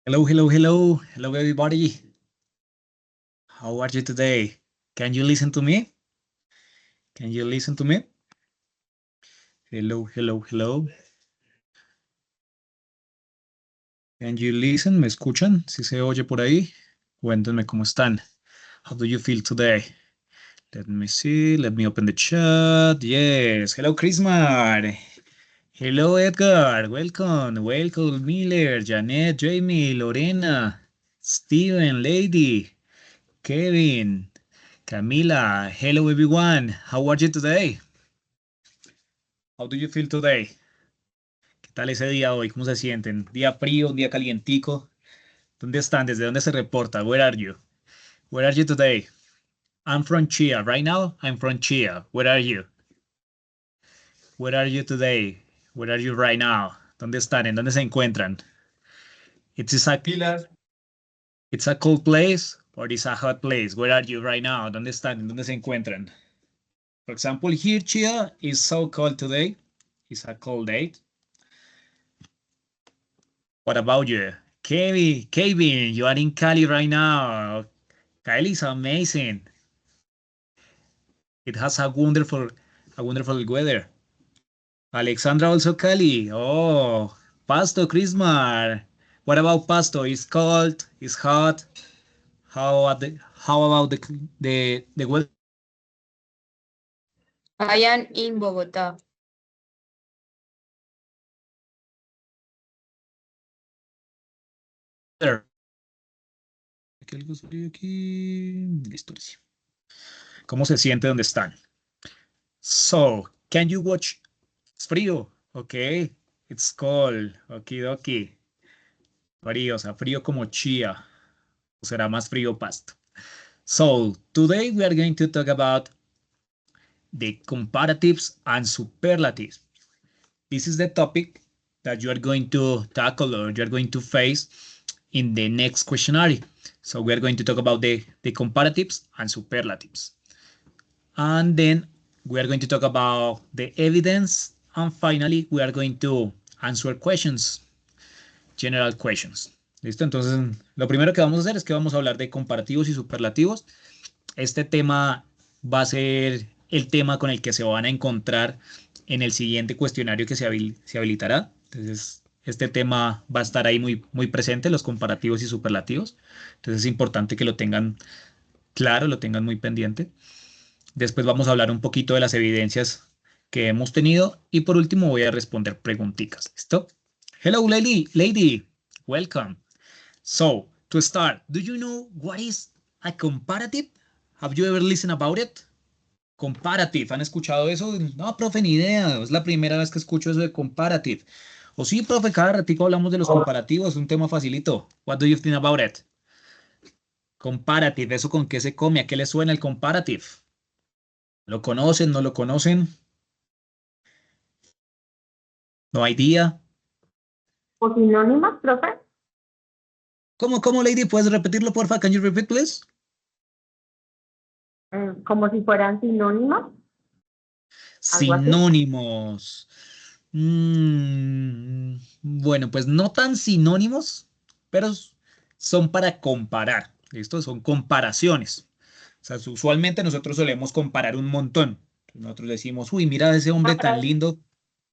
Hello, hello, hello, hello, everybody. How are you today? Can you listen to me? Can you listen to me? Hello, hello, hello. Can you listen? ¿Me escuchan? Si se oye por ahí, cuéntenme cómo están. How do you feel today? Let me see. Let me open the chat. Yes. Hello, Chrismar. Hello, Edgar. Welcome. Welcome, Miller, Janet, Jamie, Lorena, Steven, Lady, Kevin, Camila. Hello, everyone. How are you today? How do you feel today? ¿Qué tal ese día hoy? ¿Cómo se sienten? ¿Día frío, un día calientico? ¿Dónde están? ¿Desde dónde se reporta? Where are you? Where are you today? I'm from Chia. Right now, I'm from Chia. Where are you? Where are you today? Where are you right now? ¿Dónde están? ¿En dónde se encuentran? Pilar, It's a cold place or it's a hot place? Where are you right now? ¿Dónde están? ¿En dónde se encuentran? For example, here Chia is so cold today. It's a cold day. What about you? Kevin, you are in Cali right now. Cali is amazing. It has a wonderful weather. Alexandra also Cali. Oh, Pasto, Chrismar. What about Pasto? It's cold. It's hot. How about the weather? I am in Bogota. ¿Qué algo salió aquí? Listo, ahora sí. ¿Cómo se siente donde están? So, can you watch? It's frío. Okay. It's cold. Okidoki. Frío, o sea, frío como Chía. O será más frío Pasto. So, today we are going to talk about the comparatives and superlatives. This is the topic that you are going to tackle or you are going to face in the next questionnaire. So we are going to talk about the comparatives and superlatives. And then we are going to talk about the evidence. And finally, we are going to answer questions, general questions. ¿Listo? Entonces, lo primero que vamos a hacer es que vamos a hablar de comparativos y superlativos. Este tema va a ser el tema con el que se van a encontrar en el siguiente cuestionario que se habilitará. Entonces, este tema va a estar ahí muy presente, los comparativos y superlativos. Entonces, es importante que lo tengan claro, lo tengan muy pendiente. Después vamos a hablar un poquito de las evidencias que hemos tenido y por último voy a responder preguntitas. ¿Listo? Hello, lady. Welcome. So, to start, do you know what is a comparative? Have you ever listened about it? Comparative, ¿han escuchado eso? No, profe, ni idea. Es la primera vez que escucho eso de comparative. O sí, profe, cada ratico hablamos de los comparativos, es un tema facilito. What do you think about it? Comparative, ¿eso con qué se come? ¿A qué le suena el comparative? ¿Lo conocen? ¿No lo conocen? No idea. ¿O sinónimos, profe? ¿Cómo, lady? ¿Puedes repetirlo, porfa? Can you repeat, please? Como si fueran sinónimos. ¿Algo así? Sinónimos. Bueno, pues no tan sinónimos, pero son para comparar. ¿Listo? Son comparaciones. O sea, usualmente nosotros solemos comparar un montón. Nosotros decimos, uy, mira ese hombre tan lindo,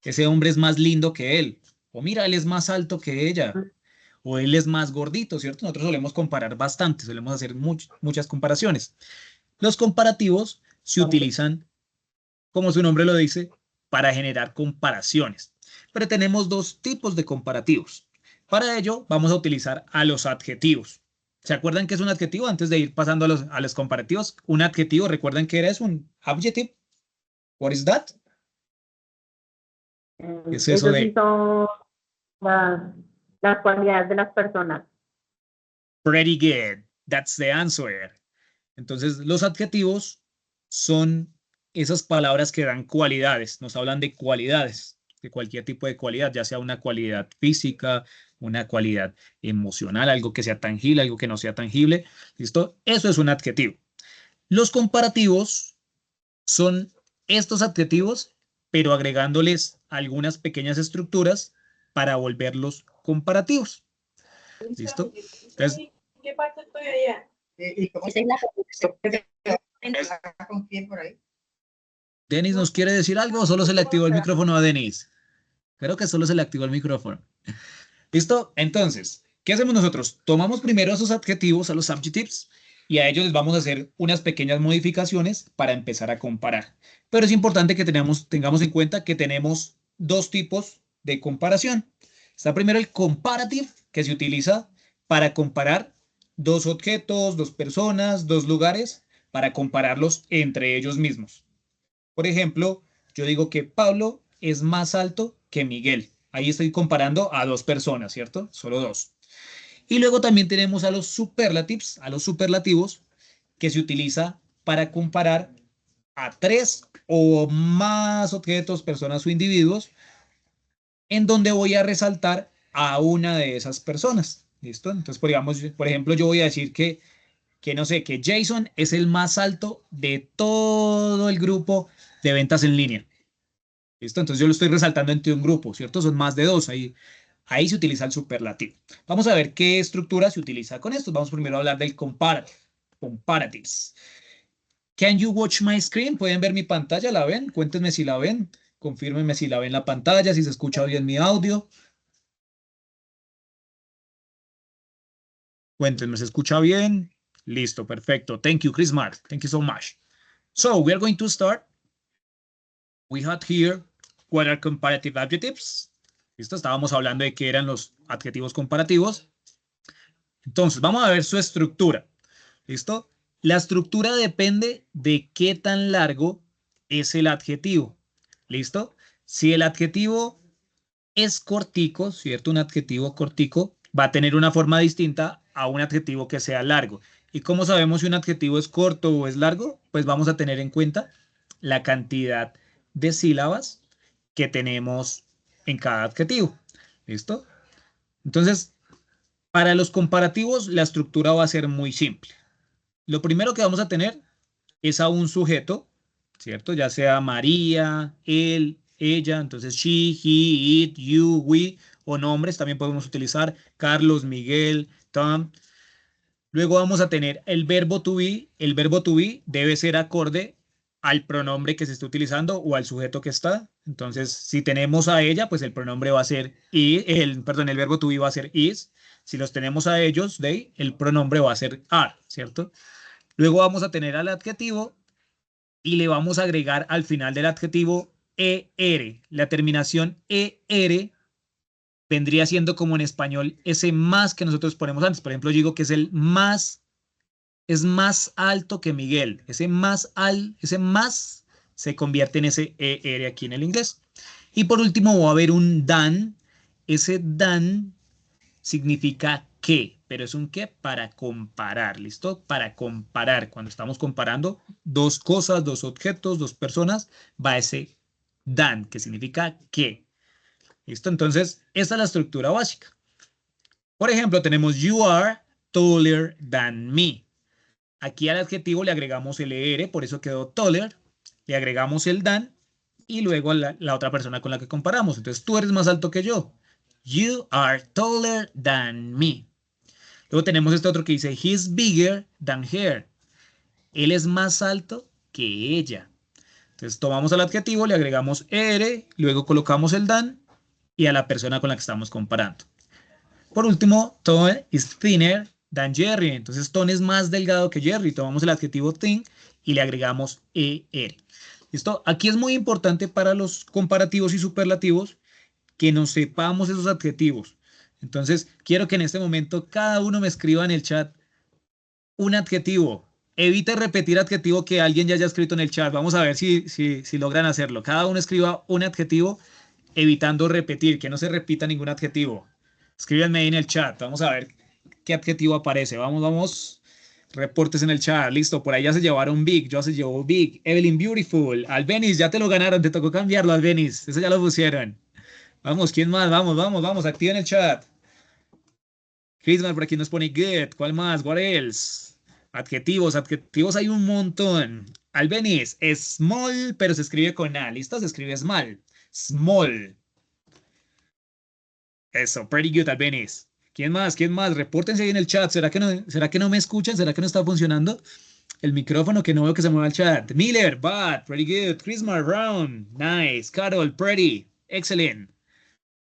ese hombre es más lindo que él. O mira, él es más alto que ella. O él es más gordito, ¿cierto? Nosotros solemos comparar bastante, solemos hacer muchas comparaciones. Los comparativos se utilizan, como su nombre lo dice, para generar comparaciones. Pero tenemos dos tipos de comparativos. Para ello, vamos a utilizar a los adjetivos. ¿Se acuerdan qué es un adjetivo? Antes de ir pasando a los comparativos, un adjetivo, ¿recuerdan qué era? Es un adjective. What is that? ¿Qué es eso Esos sí de son las cualidades de las personas. pretty good? That's the answer. Entonces, los adjetivos son esas palabras que dan cualidades, nos hablan de cualidades, de cualquier tipo de cualidad, ya sea una cualidad física, una cualidad emocional, algo que sea tangible, algo que no sea tangible. ¿Listo? Eso es un adjetivo. Los comparativos son estos adjetivos, pero agregándoles algunas pequeñas estructuras para volverlos comparativos. ¿Listo? Entonces, ¿Qué parte estoy allá? ¿Y cómo Esa es la producción. está con quién por ahí? ¿Denis nos quiere decir algo o solo se le activó el micrófono a Denis? Creo que solo se le activó el micrófono. ¿Listo? Entonces, ¿qué hacemos nosotros? Tomamos primero esos adjetivos, a los adjectives, y a ellos les vamos a hacer unas pequeñas modificaciones para empezar a comparar. Pero es importante que tengamos en cuenta que tenemos dos tipos de comparación. Está primero el comparative, que se utiliza para comparar dos objetos, dos personas, dos lugares, para compararlos entre ellos mismos. Por ejemplo, yo digo que Pablo es más alto que Miguel. Ahí estoy comparando a dos personas, ¿cierto? Solo dos. Y luego también tenemos a los superlatives, a los superlativos, que se utiliza para comparar a tres o más objetos, personas o individuos, en donde voy a resaltar a una de esas personas. ¿Listo? Entonces, por ejemplo, yo voy a decir que no sé, que Jason es el más alto de todo el grupo de ventas en línea. ¿Listo? Entonces yo lo estoy resaltando entre un grupo, ¿cierto? Son más de dos. Ahí se utiliza el superlativo. Vamos a ver qué estructura se utiliza con esto. Vamos primero a hablar del comparative. Comparatives. Can you watch my screen? ¿Pueden ver mi pantalla? ¿La ven? Cuéntenme si la ven. Confírmenme si la ven la pantalla, si se escucha bien mi audio. Cuéntenme, ¿se escucha bien? Listo, perfecto. Thank you, Chris Mark. Thank you so much. So, we are going to start. We had here what are comparative adjectives. ¿Listo? Estábamos hablando de qué eran los adjetivos comparativos. Entonces, vamos a ver su estructura. ¿Listo? La estructura depende de qué tan largo es el adjetivo. ¿Listo? Si el adjetivo es cortico, ¿cierto? Un adjetivo cortico va a tener una forma distinta a un adjetivo que sea largo. ¿Y cómo sabemos si un adjetivo es corto o es largo? Pues vamos a tener en cuenta la cantidad de sílabas que tenemos en cada adjetivo. ¿Listo? Entonces, para los comparativos, la estructura va a ser muy simple. Lo primero que vamos a tener es a un sujeto, ¿cierto? Ya sea María, él, ella, entonces she, he, it, you, we, o nombres también podemos utilizar Carlos, Miguel, Tom. Luego vamos a tener el verbo to be. El verbo to be debe ser acorde al pronombre que se está utilizando o al sujeto que está. Entonces, si tenemos a ella, pues el pronombre va a ser el verbo to be va a ser is. Si los tenemos a ellos, they, el pronombre va a ser are, ¿cierto? Luego vamos a tener al adjetivo y le vamos a agregar al final del adjetivo er. La terminación er vendría siendo como en español ese más que nosotros ponemos antes. Por ejemplo, yo digo que es más alto que Miguel. Ese más se convierte en ese er aquí en el inglés. Y por último va a haber un than. Ese than significa que, pero es un qué para comparar, ¿listo? Para comparar. Cuando estamos comparando dos cosas, dos objetos, dos personas, va ese than, que significa que. ¿Listo? Entonces, esta es la estructura básica. Por ejemplo, tenemos you are taller than me. Aquí al adjetivo le agregamos el er, por eso quedó taller. Le agregamos el than y luego a la otra persona con la que comparamos. Entonces, tú eres más alto que yo. You are taller than me. Luego tenemos este otro que dice, he's bigger than her. Él es más alto que ella. Entonces tomamos el adjetivo, le agregamos er, luego colocamos el than y a la persona con la que estamos comparando. Por último, Tom is thinner than Jerry. Entonces Tom es más delgado que Jerry. Tomamos el adjetivo thin y le agregamos er. ¿Listo? Aquí es muy importante para los comparativos y superlativos que nos sepamos esos adjetivos. Entonces, quiero que en este momento cada uno me escriba en el chat un adjetivo. Evite repetir adjetivo que alguien ya haya escrito en el chat. Vamos a ver si logran hacerlo. Cada uno escriba un adjetivo evitando repetir, que no se repita ningún adjetivo. Escríbanme ahí en el chat. Vamos a ver qué adjetivo aparece. Vamos. Reportes en el chat. Listo. Por ahí ya se llevaron Big. Ya se llevó Big. Evelyn Beautiful. Albenis, ya te lo ganaron. Te tocó cambiarlo, Albenis. Eso ya lo pusieron. Vamos, ¿quién más? Vamos. Activen el chat. Christmas por aquí nos pone good. ¿Cuál más? What else? Adjetivos hay un montón. Albenis, small, pero se escribe con A. ¿Listo? Se escribe small. Small. Eso, pretty good, Albenis. ¿Quién más? ¿Quién más? Repórtense ahí en el chat. ¿Será que no me escuchan? ¿Será que no está funcionando el micrófono? Que no veo que se mueva el chat. Miller, bad, pretty good. Chrismar, Brown, nice. Carol, pretty, excellent.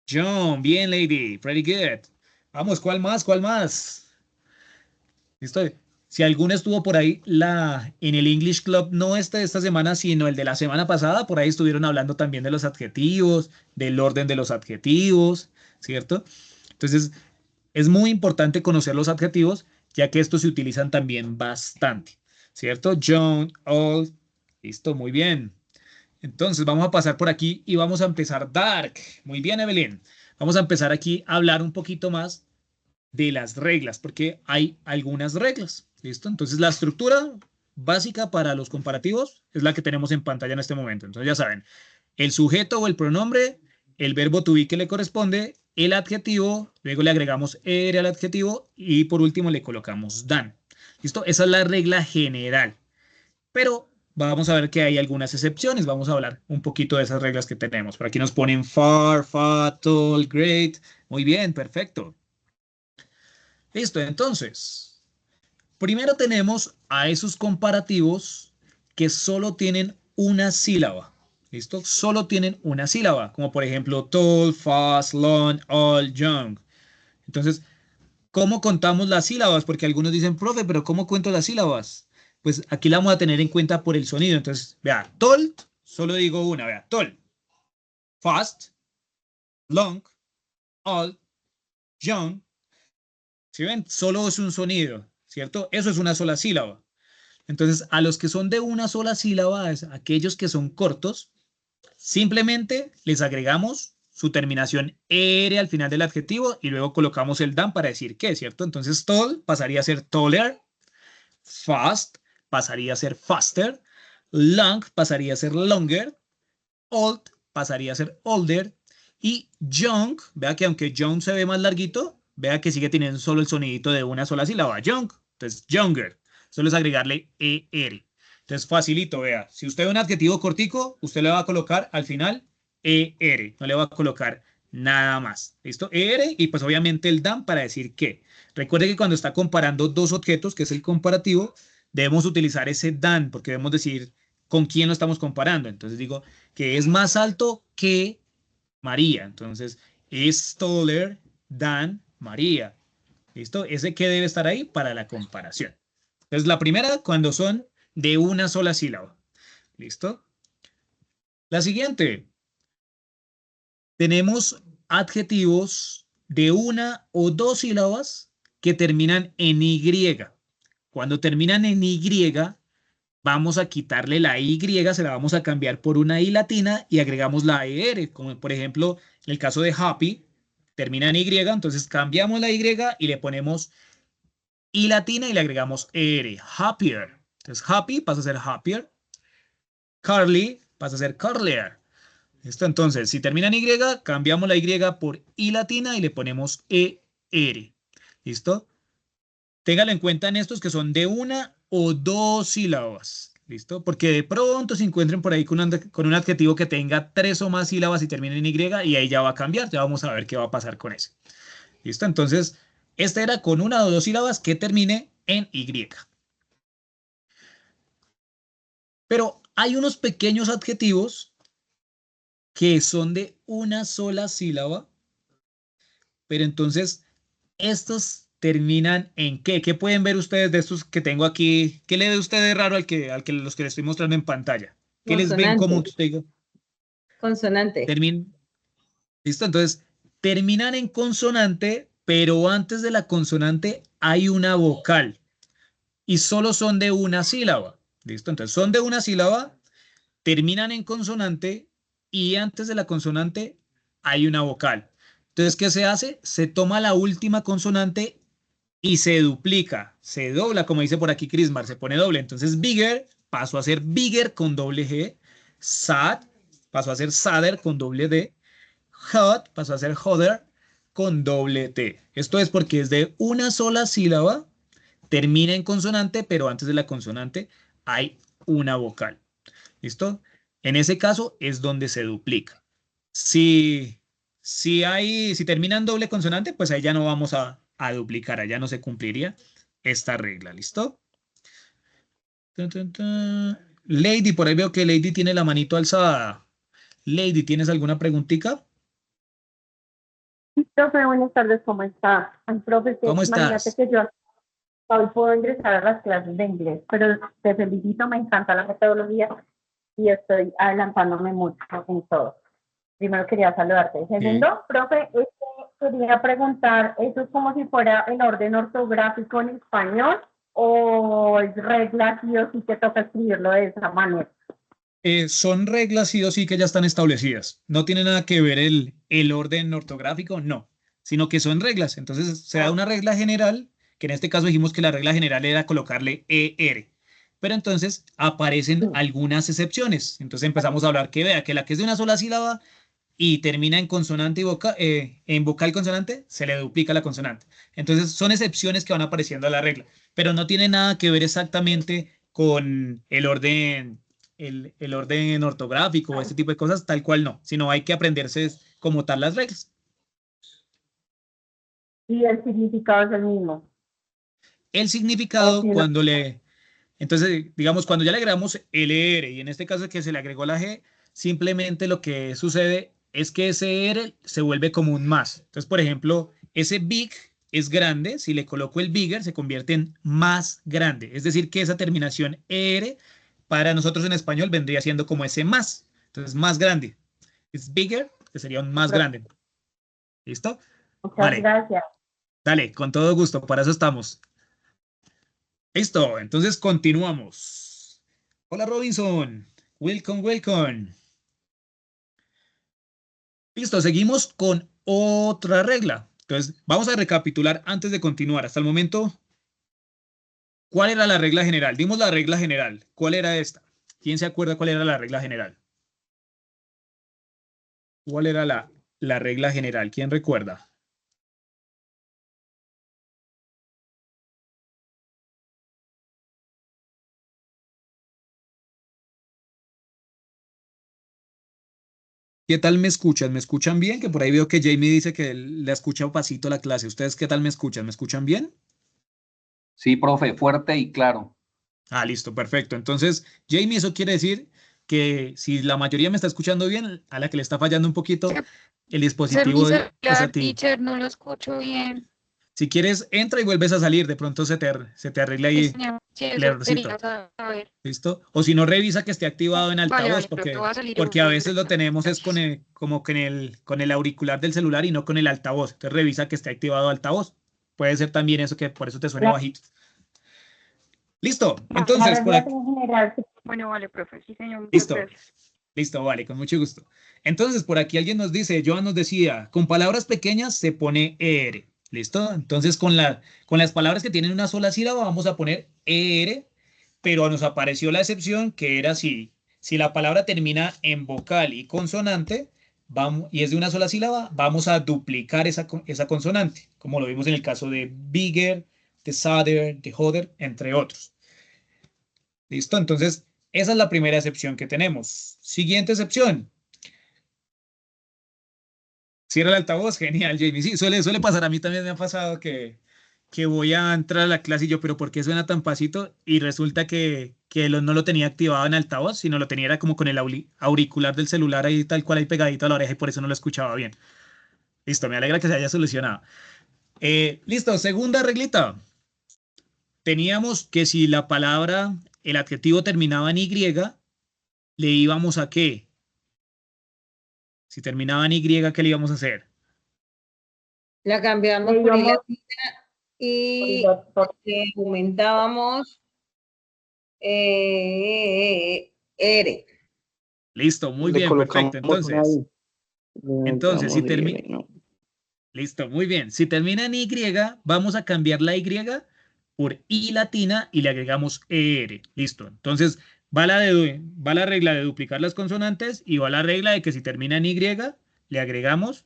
John, bien, lady, pretty good. Vamos, ¿cuál más? ¿Cuál más? Listo. Si alguno estuvo por ahí en el English Club, no este de esta semana, sino el de la semana pasada, por ahí estuvieron hablando también de los adjetivos, del orden de los adjetivos, ¿cierto? Entonces, es muy importante conocer los adjetivos, ya que estos se utilizan también bastante, ¿cierto? John, all, listo, muy bien. Entonces, vamos a pasar por aquí y vamos a empezar dark. Muy bien, Evelyn. Vamos a empezar aquí a hablar un poquito más de las reglas, porque hay algunas reglas, ¿listo? Entonces, la estructura básica para los comparativos es la que tenemos en pantalla en este momento. Entonces, ya saben, el sujeto o el pronombre, el verbo to be que le corresponde, el adjetivo, luego le agregamos er al adjetivo y por último le colocamos than. ¿Listo? Esa es la regla general. Pero vamos a ver que hay algunas excepciones. Vamos a hablar un poquito de esas reglas que tenemos. Por aquí nos ponen far, fat, tall, great. Muy bien, perfecto. Listo, entonces, primero tenemos a esos comparativos que solo tienen una sílaba. ¿Listo? Solo tienen una sílaba, como por ejemplo tall, fast, long, all, young. Entonces, ¿cómo contamos las sílabas? Porque algunos dicen, profe, pero ¿cómo cuento las sílabas? Pues aquí la vamos a tener en cuenta por el sonido. Entonces, vea, tall, solo digo una, vea, tall, fast, long, all, young. ¿Sí ven? Solo es un sonido, ¿cierto? Eso es una sola sílaba. Entonces, a los que son de una sola sílaba, aquellos que son cortos, simplemente les agregamos su terminación er al final del adjetivo y luego colocamos el than para decir qué, ¿cierto? Entonces, tall pasaría a ser taller, fast pasaría a ser faster, long pasaría a ser longer, old pasaría a ser older y young, vea que aunque young se ve más larguito, vea que sigue teniendo solo el sonidito de una sola sílaba, young, entonces younger, solo es agregarle er. Entonces facilito, vea, si usted ve un adjetivo cortico, usted le va a colocar al final er, no le va a colocar nada más, ¿listo? Er y pues obviamente el than para decir qué. Recuerde que cuando está comparando dos objetos, que es el comparativo, debemos utilizar ese than porque debemos decir con quién lo estamos comparando. Entonces digo que es más alto que María. Entonces, es taller than María. ¿Listo? Ese que debe estar ahí para la comparación. Entonces, la primera cuando son de una sola sílaba. ¿Listo? La siguiente. Tenemos adjetivos de una o dos sílabas que terminan en Y. Cuando terminan en Y, vamos a quitarle la Y, se la vamos a cambiar por una I latina y agregamos la ER, como por ejemplo en el caso de happy, termina en Y, entonces cambiamos la Y y le ponemos I latina y le agregamos ER, happier. Entonces happy pasa a ser happier, Carly pasa a ser curlier. ¿Listo? Entonces, si termina en Y, cambiamos la Y por I latina y le ponemos ER. ¿Listo? Téngalo en cuenta en estos que son de una o dos sílabas. ¿Listo? Porque de pronto se encuentren por ahí con un adjetivo que tenga tres o más sílabas y termine en Y y ahí ya va a cambiar. Ya vamos a ver qué va a pasar con ese. ¿Listo? Entonces, este era con una o dos sílabas que termine en Y. Pero hay unos pequeños adjetivos que son de una sola sílaba, pero entonces estos terminan en ¿qué? ¿Qué pueden ver ustedes de estos que tengo aquí? ¿Qué le ve usted de raro los que les estoy mostrando en pantalla? ¿Qué les ven como Consonante. usted diga? Consonante. ¿Listo? Entonces, terminan en consonante, pero antes de la consonante hay una vocal y solo son de una sílaba. ¿Listo? Entonces, son de una sílaba, terminan en consonante y antes de la consonante hay una vocal. Entonces, ¿qué se hace? Se toma la última consonante y se duplica, se dobla, como dice por aquí Chrismar, se pone doble. Entonces, bigger pasó a ser bigger con doble G, sad pasó a ser sadder con doble D, hot pasó a ser hotter con doble T. Esto es porque es de una sola sílaba, termina en consonante, pero antes de la consonante hay una vocal. ¿Listo? En ese caso es donde se duplica. Si Si termina en doble consonante, pues ahí ya no vamos a duplicar, allá no se cumpliría esta regla, ¿listo? Tun, tun, tun. Lady, por ahí veo que Lady tiene la manito alzada. Lady, ¿tienes alguna preguntita? Profe, buenas tardes, ¿cómo está? Ay, profe, ¿Cómo imagínate estás? que yo hoy puedo ingresar a las clases de inglés, pero te felicito, me encanta la metodología y estoy adelantándome mucho en todo. Primero quería saludarte. Sí. Segundo, profe, quería preguntar, ¿eso es como si fuera el orden ortográfico en español o es regla sí o sí que toca escribirlo de esa manera? Son reglas sí o sí que ya están establecidas. No tiene nada que ver el orden ortográfico, no, sino que son reglas. Entonces se da una regla general, que en este caso dijimos que la regla general era colocarle ER. Pero entonces aparecen Sí. algunas excepciones. Entonces empezamos a hablar que vea que la que es de una sola sílaba y termina en consonante y en vocal consonante, se le duplica la consonante. Entonces son excepciones que van apareciendo a la regla, pero no tiene nada que ver exactamente con el orden ortográfico o este tipo de cosas, tal cual no, sino hay que aprenderse como tal las reglas. Y el significado es el mismo. El O significado si no, entonces, digamos, cuando ya le agregamos LR y en este caso que se le agregó la G, simplemente lo que sucede es que ese R se vuelve como un más. Entonces, por ejemplo, ese big es grande, si le coloco el bigger se convierte en más grande. Es decir, que esa terminación ER para nosotros en español vendría siendo como ese más. Entonces, más grande. Es bigger, que sería un más grande. ¿Listo? muchas Vale, gracias. dale, con todo gusto, para eso estamos. Listo, entonces continuamos. Hola Robinson, welcome, welcome. Listo, seguimos con otra regla. Entonces, vamos a recapitular antes de continuar. Hasta el momento, ¿cuál era la regla general? Dimos la regla general. ¿Cuál era esta? ¿Quién se acuerda cuál era la regla general? ¿Cuál era la regla general? ¿Quién recuerda? ¿Qué tal me escuchan? ¿Me escuchan bien? Que por ahí veo que Jamie dice que le escucha pasito la clase. ¿Ustedes qué tal me escuchan? ¿Me escuchan bien? Sí, profe, fuerte y claro. Ah, listo, perfecto. Entonces, Jamie, eso quiere decir que si la mayoría me está escuchando bien, a la que le está fallando un poquito, el Hacer dispositivo mi es a celular, ti. teacher, no lo escucho bien. Si quieres, entra y vuelves a salir. De pronto se te arregla Sí, ahí señor. Sí, el eso errorcito. quería saber. ¿Listo? O si no, revisa que esté activado en Vale, altavoz, vale, profe, voy a salir y porque a vuelvo veces lo directo. tenemos es Gracias. como con el auricular del celular y no con el altavoz. Entonces revisa que esté activado altavoz. Puede ser también eso que por eso te suene La, bajito. Listo. la Entonces, por regla aquí. en general, sí. Bueno, vale, profe. Sí, señor, muchas Listo. gracias. Listo, vale, con mucho gusto. Entonces, por aquí alguien nos dice, Joan nos decía, con palabras pequeñas se pone ER. ¿Listo? Entonces, con las palabras que tienen una sola sílaba vamos a poner ER, pero nos apareció la excepción que era si la palabra termina en vocal y consonante, vamos, y es de una sola sílaba, vamos a duplicar esa consonante, como lo vimos en el caso de bigger, de sadder, de hotter, entre otros. ¿Listo? Entonces, esa es la primera excepción que tenemos. Siguiente excepción. Cierra el altavoz, genial, Jamie. Sí, suele pasar, a mí también me ha pasado que voy a entrar a la clase y yo, pero ¿por qué suena tan pasito? Y resulta que no lo tenía activado en altavoz, sino lo tenía era como con el auricular del celular ahí tal cual ahí pegadito a la oreja y por eso no lo escuchaba bien. Listo, me alegra que se haya solucionado. Listo, segunda reglita. Teníamos que si la palabra, el adjetivo terminaba en Y, le íbamos a ¿qué? Si terminaba en Y, ¿qué le íbamos a hacer? La cambiamos Le por I íbamos latina por el y doctor. aumentábamos R. Listo, muy Le bien, colocamos perfecto. una I, le Entonces, aumentamos IR, ¿no? listo, muy bien. Si termina en Y, vamos a cambiar la Y por I latina y le agregamos ER. Listo. Entonces, va la regla de duplicar las consonantes y va la regla de que si termina en Y, le agregamos,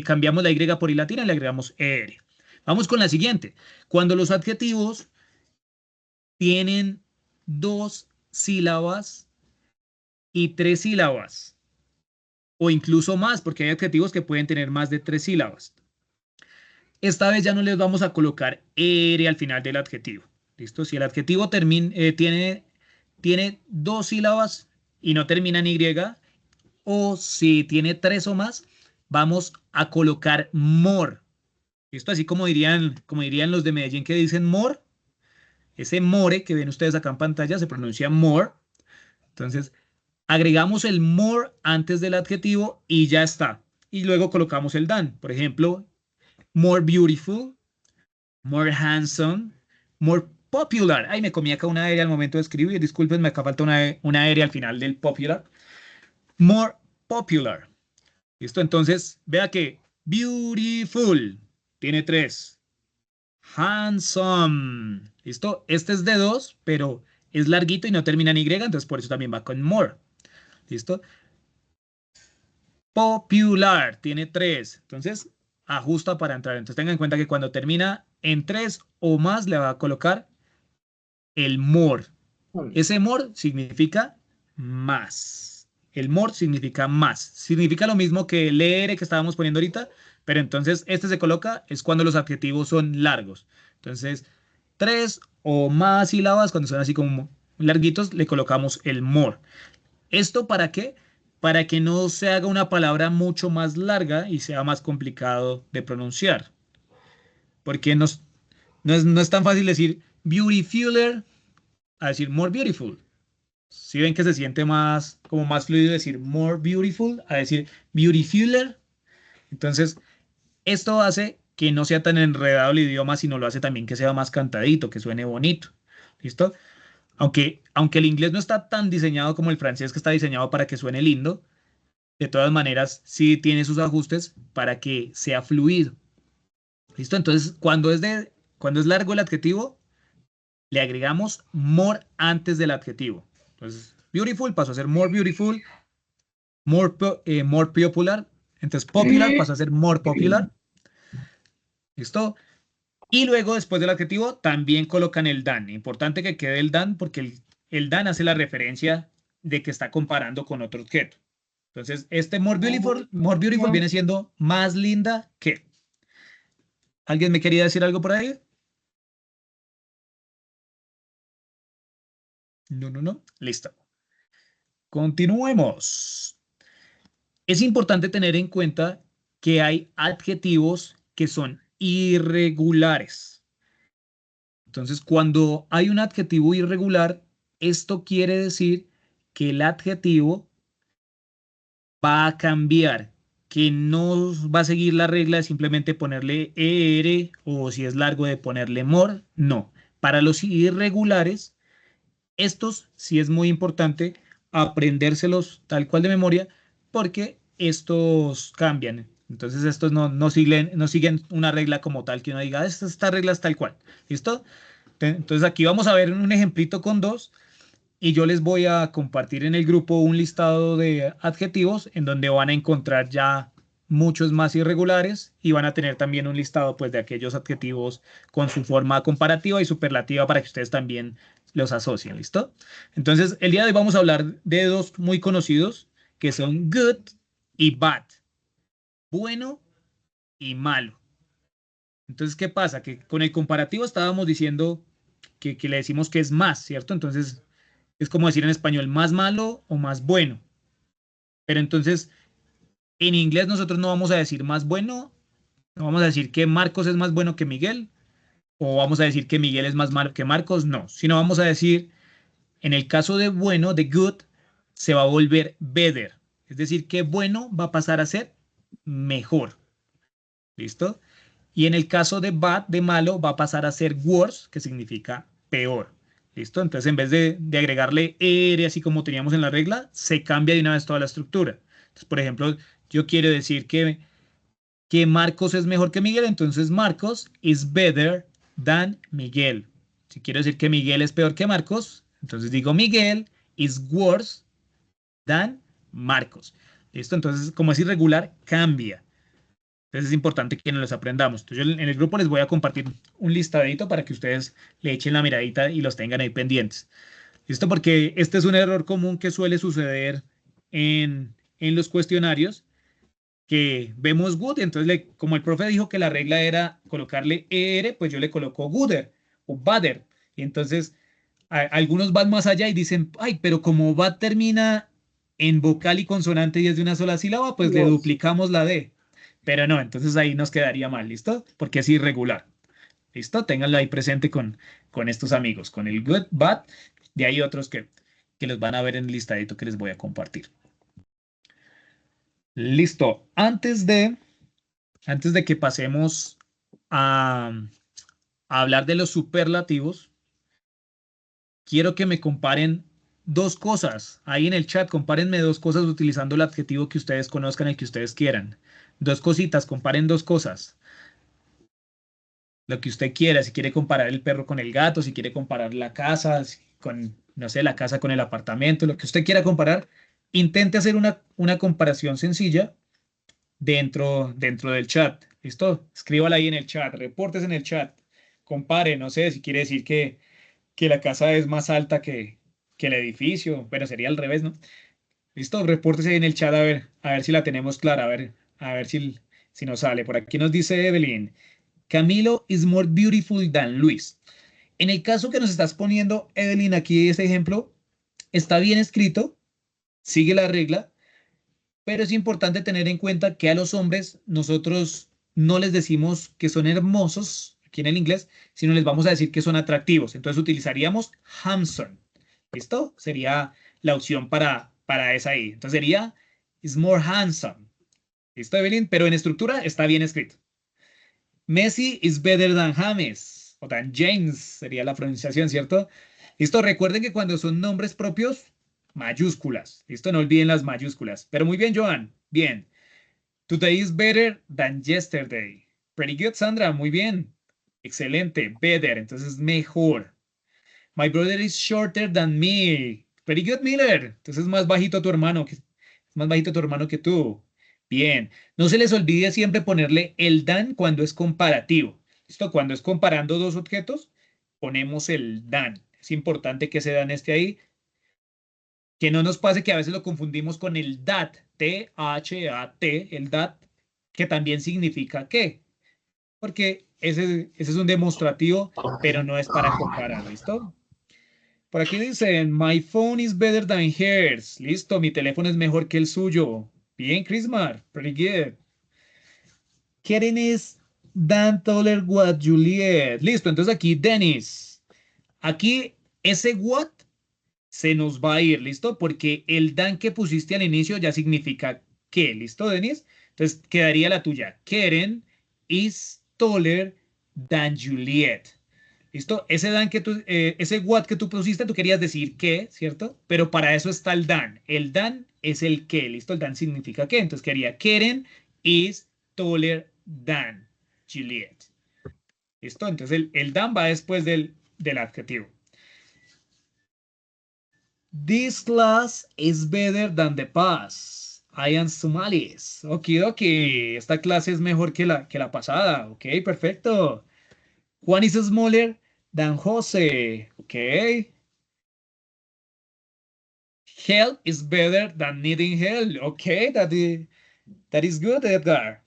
cambiamos la Y por I latina y le agregamos ER. Vamos con la siguiente. Cuando los adjetivos tienen dos sílabas y tres sílabas. o incluso más, porque hay adjetivos que pueden tener más de 3 sílabas. Esta vez ya no les vamos a colocar ere al final del adjetivo. ¿Listo? Si el adjetivo tiene 2 sílabas y no termina en Y, o si tiene 3 o más, vamos a colocar more. ¿Listo? Así como dirían los de Medellín que dicen more. Ese more que ven ustedes acá en pantalla se pronuncia more. Entonces, agregamos el more antes del adjetivo y ya está. Y luego colocamos el than. Por ejemplo, more beautiful, more handsome, more popular. Ay, me comí acá una ere al momento de escribir. Disculpen, me acá falta una ere al final del popular. More popular. ¿Listo? Entonces, vea que beautiful tiene 3. Handsome. ¿Listo? Este es de 2, pero es larguito y no termina en Y, entonces por eso también va con more. ¿Listo? Popular tiene 3. Entonces, ajusta para entrar. Entonces, tengan en cuenta que cuando termina en 3 o más, le va a colocar el more. Ese more significa más. El more significa más. Significa lo mismo que el ere que estábamos poniendo ahorita, pero entonces este se coloca es cuando los adjetivos son largos. Entonces, 3 o más sílabas, cuando son así como larguitos, le colocamos el more. ¿Esto para qué? Para que no se haga una palabra mucho más larga y sea más complicado de pronunciar. Porque no es tan fácil decir beautifuler a decir more beautiful. Si ven que se siente más, como más fluido decir more beautiful a decir beautifuler. Entonces, esto hace que no sea tan enredado el idioma, sino lo hace también que sea más cantadito, que suene bonito. ¿Listo? Aunque el inglés no está tan diseñado como el francés, que está diseñado para que suene lindo, de todas maneras, sí tiene sus ajustes para que sea fluido. ¿Listo? Entonces, cuando es largo el adjetivo, le agregamos more antes del adjetivo. Entonces, beautiful pasó a ser more beautiful, more popular. Entonces, popular pasó a ser more popular. ¿Listo? Y luego, después del adjetivo, también colocan el than. Importante que quede el than porque el than hace la referencia de que está comparando con otro objeto. Entonces, este more beautiful viene siendo más linda que. ¿Alguien me quería decir algo por ahí? No. Listo. Continuemos. Es importante tener en cuenta que hay adjetivos que son irregulares. Entonces, cuando hay un adjetivo irregular, esto quiere decir que el adjetivo va a cambiar, que no va a seguir la regla de simplemente ponerle er o si es largo de ponerle more. No. Para los irregulares, estos sí es muy importante aprendérselos tal cual de memoria porque estos cambian. Entonces estos no siguen una regla como tal que uno diga, esta regla es tal cual. ¿Listo? Entonces aquí vamos a ver un ejemplito con 2 y yo les voy a compartir en el grupo un listado de adjetivos en donde van a encontrar ya muchos más irregulares y van a tener también un listado pues de aquellos adjetivos con su forma comparativa y superlativa para que ustedes también los asocien, ¿listo? Entonces, el día de hoy vamos a hablar de 2 muy conocidos que son good y bad, bueno y malo. Entonces, ¿qué pasa? Que con el comparativo estábamos diciendo que le decimos que es más, ¿cierto? Entonces, es como decir en español más malo o más bueno. Pero entonces, en inglés nosotros no vamos a decir más bueno, no vamos a decir que Marcos es más bueno que Miguel, o vamos a decir que Miguel es más malo que Marcos, no, sino vamos a decir, en el caso de bueno, de good, se va a volver better, es decir, que bueno va a pasar a ser mejor, ¿listo? Y en el caso de bad, de malo, va a pasar a ser worse, que significa peor, ¿listo? Entonces, en vez de agregarle ere, así como teníamos en la regla, se cambia de una vez toda la estructura. Entonces, por ejemplo, yo quiero decir que Marcos es mejor que Miguel, entonces Marcos is better than Miguel. Si quiero decir que Miguel es peor que Marcos, entonces digo Miguel is worse than Marcos. ¿Listo? Entonces, como es irregular, cambia. Entonces es importante que nos los aprendamos. Entonces, yo en el grupo les voy a compartir un listadito para que ustedes le echen la miradita y los tengan ahí pendientes. ¿Listo? Porque este es un error común que suele suceder en en los cuestionarios que vemos good, entonces como el profe dijo que la regla era colocarle ER, pues yo le coloco gooder o badder. Y entonces algunos van más allá y dicen, ay, pero como bad termina en vocal y consonante y es de una sola sílaba, pues le Yes. duplicamos la D. Pero no, entonces ahí nos quedaría mal, ¿listo? Porque es irregular. ¿Listo? Ténganlo ahí presente con estos amigos, con el good, bad. De ahí otros que los van a ver en el listadito que les voy a compartir. Listo. Antes de que pasemos a hablar de los superlativos, quiero que me comparen dos cosas. Ahí en el chat, compárenme dos cosas utilizando el adjetivo que ustedes conozcan, el que ustedes quieran. Dos cositas, comparen dos cosas. Lo que usted quiera, si quiere comparar el perro con el gato, si quiere comparar la casa con, no sé, la casa con el apartamento, lo que usted quiera comparar, intente hacer una comparación sencilla dentro del chat. ¿Listo? Escríbala ahí en el chat, reportes en el chat, compare, no sé, si quiere decir que la casa es más alta que el edificio, pero sería al revés, ¿no? ¿Listo? Reportes ahí en el chat a ver si la tenemos clara, a ver si nos sale. Por aquí nos dice Evelyn, Camilo is more beautiful than Luis. En el caso que nos estás poniendo, Evelyn, aquí ese ejemplo, está bien escrito, sigue la regla, pero es importante tener en cuenta que a los hombres nosotros no les decimos que son hermosos, aquí en el inglés, sino les vamos a decir que son atractivos. Entonces utilizaríamos handsome. ¿Listo? Sería la opción para esa ahí. Entonces sería is more handsome. ¿Listo, Evelyn? Pero en estructura está bien escrito. Messi is better than James o than James sería la pronunciación, ¿cierto? Listo, recuerden que cuando son nombres propios, mayúsculas. Listo, no olviden las mayúsculas. Pero muy bien, Joan. Bien. Today is better than yesterday. Pretty good, Sandra. Muy bien. Excelente. Better. Entonces, mejor. My brother is shorter than me. Pretty good, Miller. Entonces, más bajito tu hermano. Es más bajito tu hermano que tú. Bien. No se les olvide siempre ponerle el than cuando es comparativo. ¿Listo? Cuando es comparando dos objetos, ponemos el than. Es importante que ese than esté ahí. Que no nos pase que a veces lo confundimos con el that. T-H-A-T. El that, que también significa qué. Porque ese es un demostrativo, pero no es para comparar. ¿Listo? Por aquí dicen, my phone is better than hers. Listo, mi teléfono es mejor que el suyo. Bien, Chrismar, pretty good. Karen is Dan taller what Juliet. Listo, entonces aquí Dennis. Aquí ese what se nos va a ir, ¿listo? Porque el Dan que pusiste al inicio ya significa qué, ¿listo, Dennis? Entonces quedaría la tuya. Karen is taller than Juliet. ¿Listo? Ese dan ese what que tú pusiste, tú querías decir qué, ¿cierto? Pero para eso está el dan. El dan es el qué, ¿listo? El dan significa qué. Entonces quería Karen is taller than Juliet. ¿Listo? Entonces el dan va después del adjetivo. This class is better than the past. I am Somalis. Ok. Esta clase es mejor que la pasada. Ok, perfecto. Juan is smaller than Jose. Ok. Help is better than needing help. Ok, that is good, Edgar.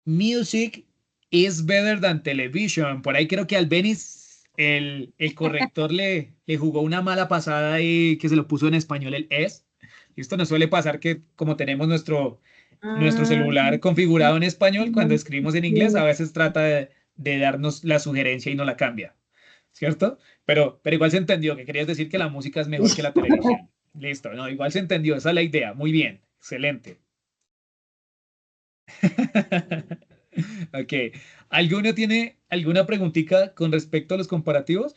Music is better than television. Por ahí creo que al Benis el corrector le jugó una mala pasada y que se lo puso en español el es. Esto nos suele pasar que como tenemos nuestro celular configurado en español, cuando escribimos en inglés a veces trata de darnos la sugerencia y no la cambia, ¿cierto? Pero igual se entendió que querías decir que la música es mejor que la televisión. Listo, no, igual se entendió, esa es la idea. Muy bien, excelente. Ok. ¿Alguno tiene alguna preguntita con respecto a los comparativos?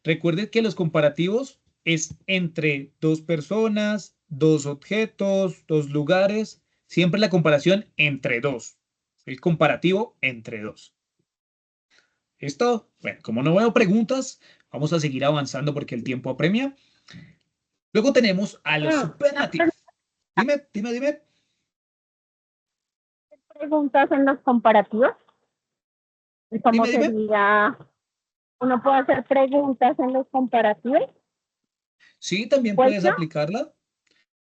Recuerden que los comparativos es entre dos personas, dos objetos, dos lugares. Siempre la comparación entre dos. El comparativo entre dos. ¿Listo? Bueno, como no veo preguntas, vamos a seguir avanzando porque el tiempo apremia. Luego tenemos a los superlativos. Dime. Preguntas en los comparativos. ¿Y cómo Dime. sería? ¿Uno puede hacer preguntas en los comparativos? Sí, también ¿Puedo? puedes aplicarla.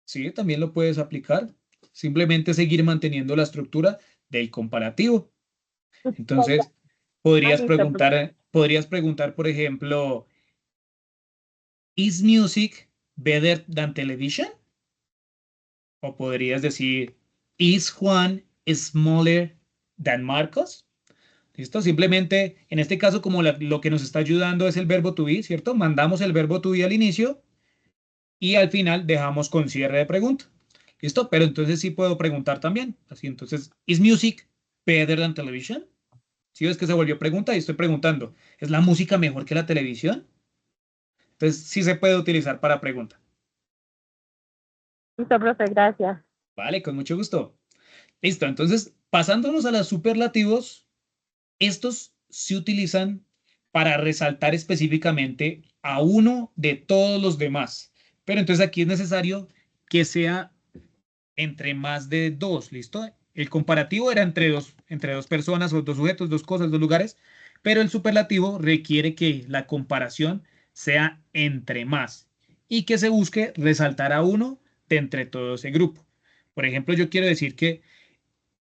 Sí, también lo puedes aplicar. Simplemente seguir manteniendo la estructura del comparativo. Entonces, Listo, podrías preguntar, por ejemplo, ¿Is music better than television? O podrías decir, ¿Is Juan smaller than Marcos? ¿Listo? Simplemente, en este caso, como lo que nos está ayudando es el verbo to be, ¿cierto? Mandamos el verbo to be al inicio y al final dejamos con cierre de pregunta. ¿Listo? Pero entonces sí puedo preguntar también. Así, entonces, ¿is music better than television? Si ves que se volvió pregunta y estoy preguntando, ¿es la música mejor que la televisión? Entonces sí se puede utilizar para pregunta. listo, profe, gracias. Vale, con mucho gusto. Listo, entonces pasándonos a los superlativos, estos se utilizan para resaltar específicamente a uno de todos los demás. Pero entonces aquí es necesario que sea entre más de dos, ¿listo? El comparativo era entre dos personas o dos sujetos, dos cosas, dos lugares, pero el superlativo requiere que la comparación sea entre más y que se busque resaltar a uno de entre todo ese grupo. Por ejemplo, yo quiero decir que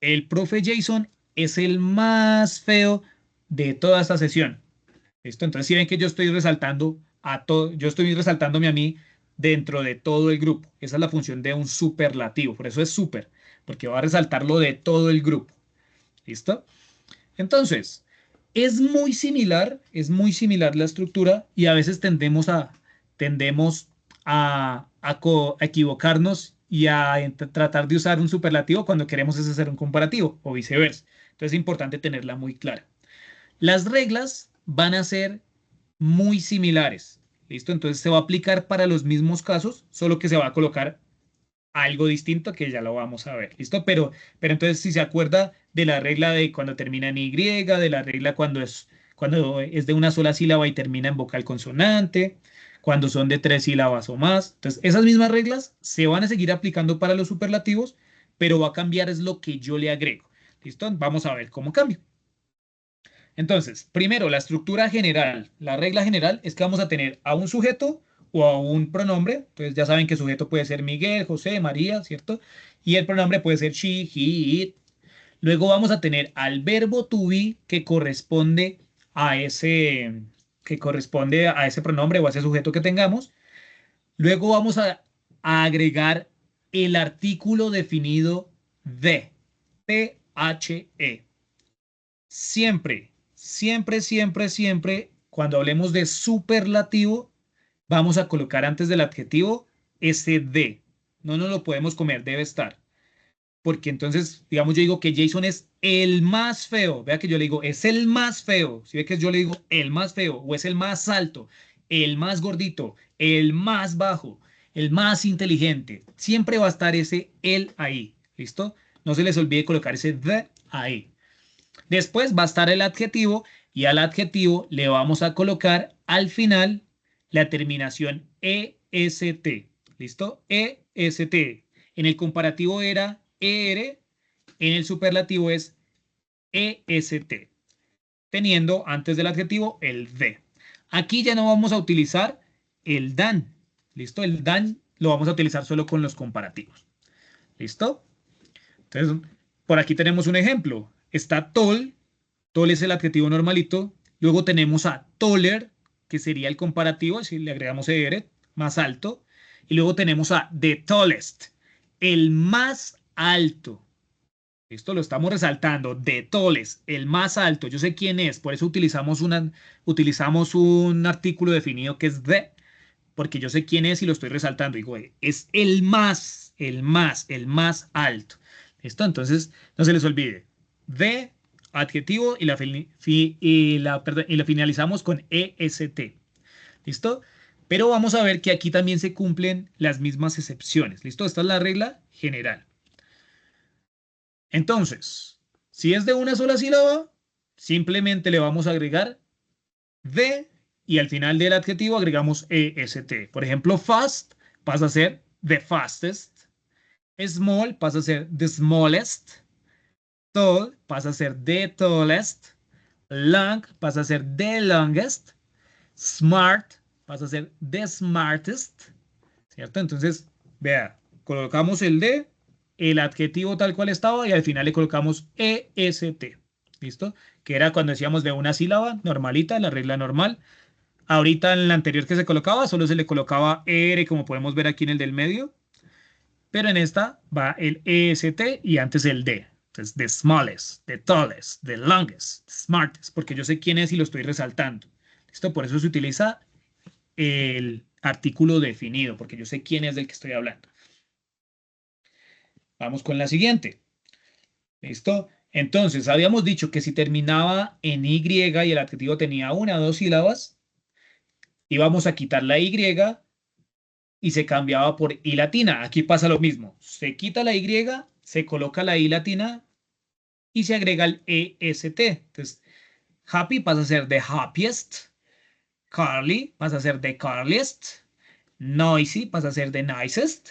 el profe Jason es el más feo de toda esta sesión. ¿Listo? Entonces, si ven que yo estoy resaltando a todo, yo estoy resaltándome a mí dentro de todo el grupo. Esa es la función de un superlativo. Por eso es super, porque va a resaltarlo de todo el grupo. ¿Listo? Entonces, es muy similar la estructura y a veces tendemos a equivocarnos y a tratar de usar un superlativo cuando queremos hacer un comparativo o viceversa. Entonces, es importante tenerla muy clara. Las reglas van a ser muy similares. ¿Listo? Entonces se va a aplicar para los mismos casos, solo que se va a colocar algo distinto que ya lo vamos a ver. ¿Listo? Pero entonces si se acuerda de la regla de cuando termina en Y, de la regla cuando es de una sola sílaba y termina en vocal consonante, cuando son de 3 sílabas o más. Entonces esas mismas reglas se van a seguir aplicando para los superlativos, pero va a cambiar es lo que yo le agrego. ¿Listo? Vamos a ver cómo cambia. Entonces, primero, la estructura general, la regla general es que vamos a tener a un sujeto o a un pronombre. Entonces, ya saben que sujeto puede ser Miguel, José, María, ¿cierto? Y el pronombre puede ser she, he, it. Luego vamos a tener al verbo to be que corresponde a ese pronombre o a ese sujeto que tengamos. Luego vamos a agregar el artículo definido de, THE. Siempre, cuando hablemos de superlativo, vamos a colocar antes del adjetivo ese de. No nos lo podemos comer, debe estar. Porque entonces, digamos, yo digo que Jason es el más feo. Vea que yo le digo, es el más feo. Si ve que yo le digo el más feo, o es el más alto, el más gordito, el más bajo, el más inteligente. Siempre va a estar ese el ahí. ¿Listo? No se les olvide colocar ese de ahí. Después va a estar el adjetivo y al adjetivo le vamos a colocar al final la terminación EST. ¿Listo? EST. En el comparativo era ER, en el superlativo es EST, teniendo antes del adjetivo el de. Aquí ya no vamos a utilizar el dan. ¿Listo? El dan lo vamos a utilizar solo con los comparativos. ¿Listo? Entonces, por aquí tenemos un ejemplo. Está tall. Tall es el adjetivo normalito. Luego tenemos a taller, que sería el comparativo, si le agregamos er, más alto. Y luego tenemos a the tallest, el más alto. Esto lo estamos resaltando. The tallest, el más alto. Yo sé quién es, por eso utilizamos un artículo definido que es the, porque yo sé quién es y lo estoy resaltando. Digo, es el más alto. ¿Listo? Entonces, no se les olvide. The adjetivo y la finalizamos con EST. ¿Listo? Pero vamos a ver que aquí también se cumplen las mismas excepciones. ¿Listo? Esta es la regla general. Entonces, si es de una sola sílaba, simplemente le vamos a agregar de y al final del adjetivo agregamos EST. Por ejemplo, fast pasa a ser the fastest. Small pasa a ser the smallest. Tall pasa a ser the tallest. Long pasa a ser the longest. Smart pasa a ser the smartest. ¿Cierto? Entonces, vea, colocamos el de, el adjetivo tal cual estaba y al final le colocamos EST. ¿Listo? Que era cuando decíamos de una sílaba normalita, la regla normal. Ahorita en la anterior que se colocaba, solo se le colocaba ER, como podemos ver aquí en el del medio. Pero en esta va el EST y antes el D. Entonces, the smallest, the tallest, the longest, the smartest, porque yo sé quién es y lo estoy resaltando. ¿Listo? Por eso se utiliza el artículo definido, porque yo sé quién es del que estoy hablando. Vamos con la siguiente. ¿Listo? Entonces, habíamos dicho que si terminaba en Y y el adjetivo tenía una o dos sílabas, íbamos a quitar la Y y se cambiaba por I latina. Aquí pasa lo mismo. Se quita la Y, se coloca la I latina y se agrega el EST. Entonces, happy pasa a ser the happiest. Carly pasa a ser the carliest. Noisy pasa a ser the nicest.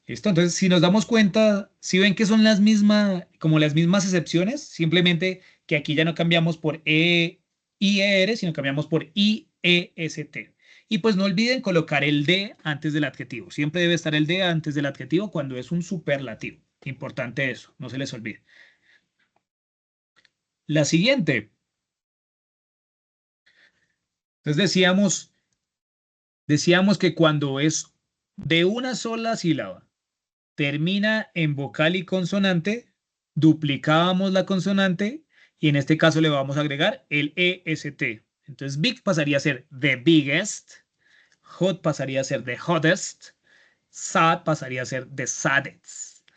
¿Listo? Entonces, si nos damos cuenta, si ven que son las mismas, como las mismas excepciones, simplemente que aquí ya no cambiamos por IER, sino cambiamos por IEST. Y pues no olviden colocar el de antes del adjetivo. Siempre debe estar el de antes del adjetivo cuando es un superlativo. Importante eso, no se les olvide. La siguiente. Entonces decíamos que cuando es de una sola sílaba, termina en vocal y consonante, duplicábamos la consonante y en este caso le vamos a agregar el EST. Entonces big pasaría a ser the biggest, hot pasaría a ser the hottest, sad pasaría a ser the saddest,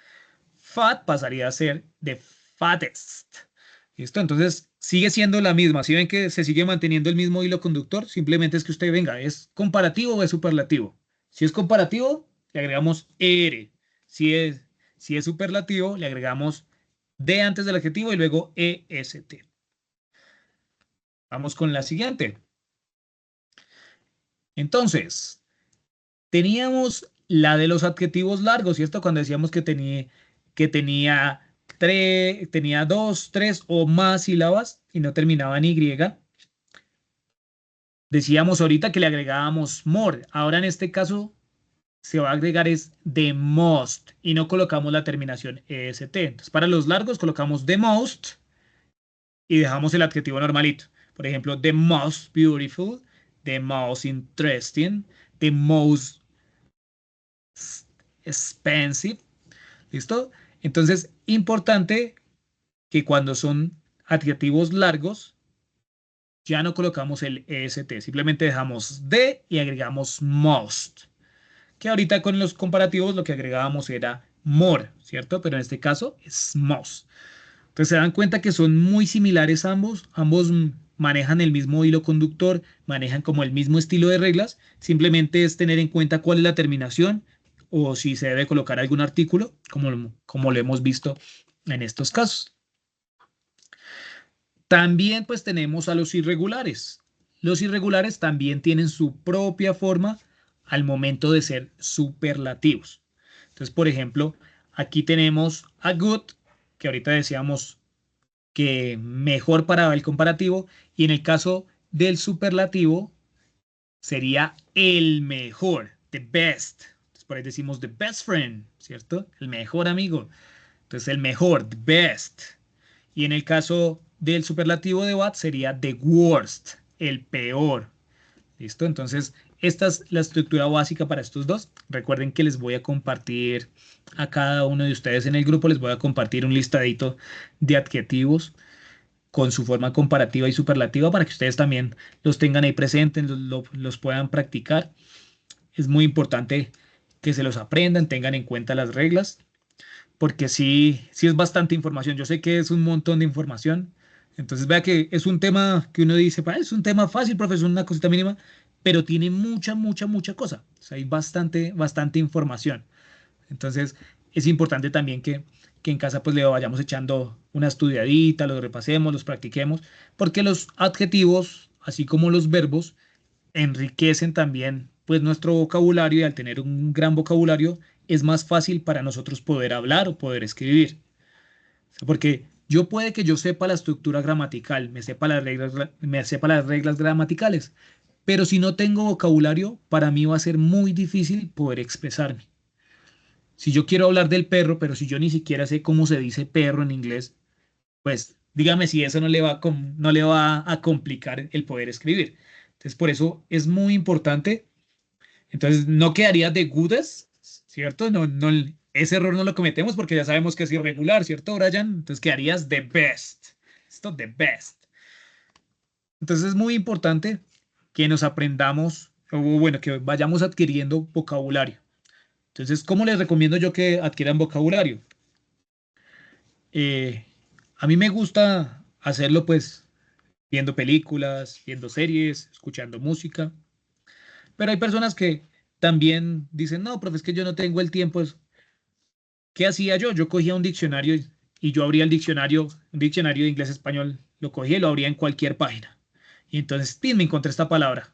fat pasaría a ser the fattest. ¿Listo? Entonces sigue siendo la misma. Si ven que se sigue manteniendo el mismo hilo conductor, simplemente es que usted venga, ¿es comparativo o es superlativo? Si es comparativo, le agregamos ER. Si es superlativo, le agregamos D antes del adjetivo y luego EST. Vamos con la siguiente. Entonces, teníamos la de los adjetivos largos, ¿cierto? Cuando decíamos que tenía dos, tres o más sílabas y no terminaba en Y. Decíamos ahorita que le agregábamos more. Ahora en este caso se va a agregar es the most y no colocamos la terminación EST. Entonces, para los largos colocamos the most y dejamos el adjetivo normalito. Por ejemplo, the most beautiful, the most interesting, the most expensive. ¿Listo? Entonces, importante que cuando son adjetivos largos, ya no colocamos el EST. Simplemente dejamos the y agregamos most. Que ahorita con los comparativos lo que agregábamos era more, ¿cierto? Pero en este caso es most. Entonces se dan cuenta que son muy similares ambos. Ambos manejan el mismo hilo conductor, manejan como el mismo estilo de reglas. Simplemente es tener en cuenta cuál es la terminación o si se debe colocar algún artículo, como lo hemos visto en estos casos. También pues tenemos a los irregulares. Los irregulares también tienen su propia forma al momento de ser superlativos. Entonces, por ejemplo, aquí tenemos a good, que ahorita decíamos que mejor para el comparativo, y en el caso del superlativo sería el mejor, the best. Entonces, por ahí decimos the best friend, ¿cierto? El mejor amigo. Entonces, el mejor, the best. Y en el caso del superlativo de bad sería the worst, el peor. ¿Listo? Entonces, esta es la estructura básica para estos dos. Recuerden que les voy a compartir a cada uno de ustedes en el grupo, les voy a compartir un listadito de adjetivos con su forma comparativa y superlativa para que ustedes también los tengan ahí presentes, los puedan practicar. Es muy importante que se los aprendan, tengan en cuenta las reglas, porque sí es bastante información. Yo sé que es un montón de información. Entonces vea que es un tema que uno dice, es un tema fácil, profesor, una cosita mínima, pero tiene mucha cosa. O sea, hay bastante información. Entonces es importante también que en casa pues le vayamos echando una estudiadita, los repasemos, los practiquemos, porque los adjetivos, así como los verbos, enriquecen también pues nuestro vocabulario y al tener un gran vocabulario es más fácil para nosotros poder hablar o poder escribir. Porque puede que yo sepa la estructura gramatical, me sepa las reglas gramaticales, pero si no tengo vocabulario, para mí va a ser muy difícil poder expresarme. Si yo quiero hablar del perro, pero si yo ni siquiera sé cómo se dice perro en inglés, pues dígame si eso no le va a complicar el poder escribir. Entonces, por eso es muy importante. Entonces, no quedaría de goodest, ¿cierto? Ese error no lo cometemos porque ya sabemos que es irregular, ¿cierto, Brian? Entonces, quedarías the best. Esto, the best. Entonces, es muy importante que nos aprendamos, o bueno, que vayamos adquiriendo vocabulario. Entonces, ¿cómo les recomiendo yo que adquieran vocabulario? Eh, a mí me gusta hacerlo, pues, viendo películas, viendo series, escuchando música. Pero hay personas que también dicen, no, profe, es que yo no tengo el tiempo. ¿Qué hacía yo? Yo cogía un diccionario y yo abría el diccionario, un diccionario de inglés-español, lo cogía y lo abría en cualquier página. Y entonces, ¡pin! Me encontré esta palabra.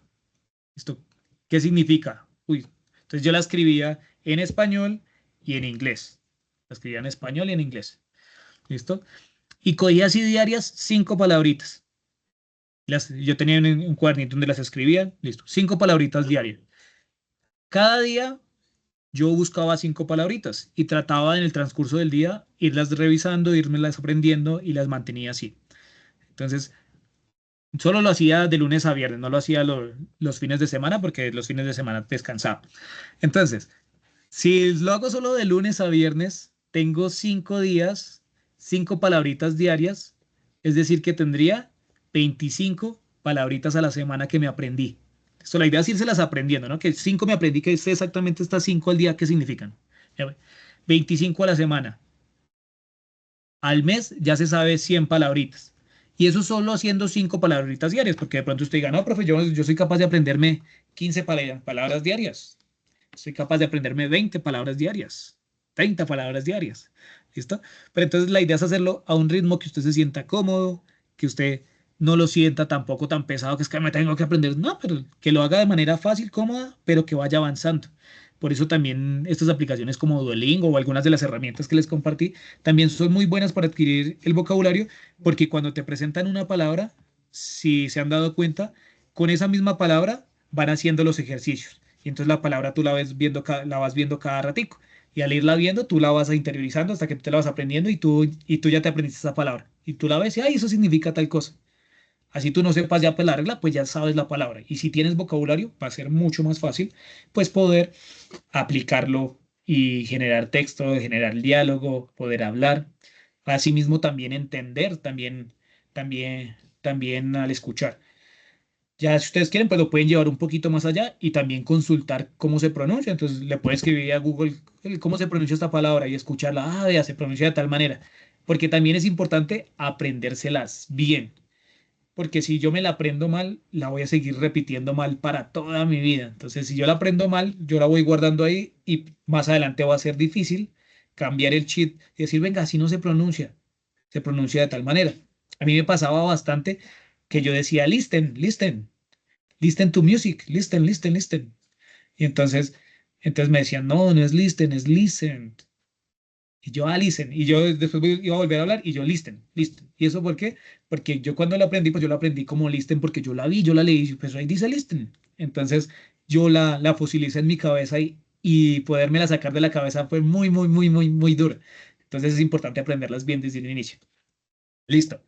¿Esto qué significa? Uy, entonces yo la escribía en español y en inglés. La escribía en español y en inglés. ¿Listo? Y cogía así diarias 5 palabritas. Yo tenía un cuadernito donde las escribía. Listo. 5 palabritas diarias. Cada día yo buscaba 5 palabritas y trataba en el transcurso del día irlas revisando, irmelas aprendiendo y las mantenía así. Entonces, solo lo hacía de lunes a viernes, no lo hacía los fines de semana porque los fines de semana descansaba. Entonces, si lo hago solo de lunes a viernes, tengo 5 días, 5 palabritas diarias, es decir, que tendría 25 palabritas a la semana que me aprendí. Esto, la idea es irse las aprendiendo, ¿no? Que 5 me aprendí, que sé exactamente estas 5 al día, ¿qué significan? Ya ve, 25 a la semana. Al mes ya se sabe 100 palabritas. Y eso solo haciendo 5 palabritas diarias, porque de pronto usted diga, no, profe, yo soy capaz de aprenderme 15 palabras diarias. Soy capaz de aprenderme 20 palabras diarias, 30 palabras diarias. ¿Listo? Pero entonces la idea es hacerlo a un ritmo que usted se sienta cómodo, que usted no lo sienta tampoco tan pesado que es que me tengo que aprender. No, pero que lo haga de manera fácil, cómoda, pero que vaya avanzando. Por eso también estas aplicaciones como Duolingo o algunas de las herramientas que les compartí también son muy buenas para adquirir el vocabulario, porque cuando te presentan una palabra, si se han dado cuenta, con esa misma palabra van haciendo los ejercicios. Y entonces la palabra tú la la vas viendo cada ratico. Y al irla viendo, tú la vas interiorizando hasta que tú te la vas aprendiendo y tú ya te aprendiste esa palabra. Y tú la ves y, ay, eso significa tal cosa. Así tú no sepas ya pues la regla, pues ya sabes la palabra. Y si tienes vocabulario, va a ser mucho más fácil, pues poder aplicarlo y generar texto, generar diálogo, poder hablar. Asimismo también entender, también al escuchar. Ya si ustedes quieren, pues lo pueden llevar un poquito más allá y también consultar cómo se pronuncia. Entonces le pueden escribir a Google cómo se pronuncia esta palabra y escucharla. Ah, ya se pronuncia de tal manera. Porque también es importante aprendérselas bien. Porque si yo me la aprendo mal, la voy a seguir repitiendo mal para toda mi vida. Entonces, si yo la aprendo mal, yo la voy guardando ahí y más adelante va a ser difícil cambiar el cheat y decir, venga, así no se pronuncia de tal manera. A mí me pasaba bastante que yo decía, listen, listen. Listen to music, listen, listen, listen. Y entonces me decían, no, no es listen, es listen. Y yo, listen. Y yo después iba a volver a hablar y yo, listen, listen. ¿Y eso por qué? Porque yo cuando lo aprendí, pues yo lo aprendí como listen porque yo la vi, yo la leí, pues ahí dice listen. Entonces yo la fosilicé en mi cabeza y podérmela sacar de la cabeza fue muy, muy, muy, muy, muy dura. Entonces es importante aprenderlas bien desde el inicio. Listo.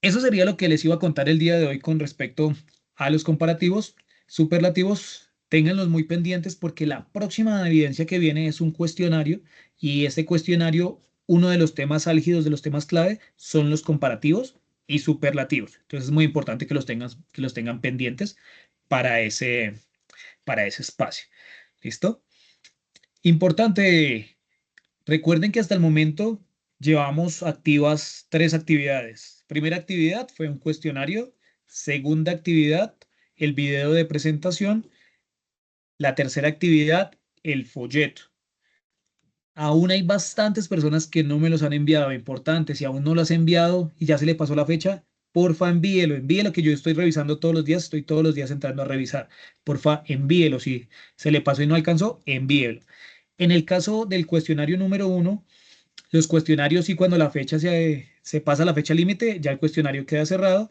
Eso sería lo que les iba a contar el día de hoy con respecto a los comparativos. Superlativos, ténganlos muy pendientes porque la próxima evidencia que viene es un cuestionario y este cuestionario, uno de los temas álgidos, de los temas clave, son los comparativos y superlativos. Entonces es muy importante que los tengan pendientes para para ese espacio. ¿Listo? Importante, recuerden que hasta el momento llevamos activas 3 actividades. Primera actividad fue un cuestionario. Segunda actividad, el video de presentación. La tercera actividad, el folleto. Aún hay bastantes personas que no me los han enviado. Importante, si aún no lo has enviado y ya se le pasó la fecha, porfa envíelo que yo estoy revisando todos los días, estoy todos los días entrando a revisar. Porfa, envíelo. Si se le pasó y no alcanzó, envíelo. En el caso del cuestionario número 1, los cuestionarios, y cuando la fecha se pasa la fecha límite, ya el cuestionario queda cerrado.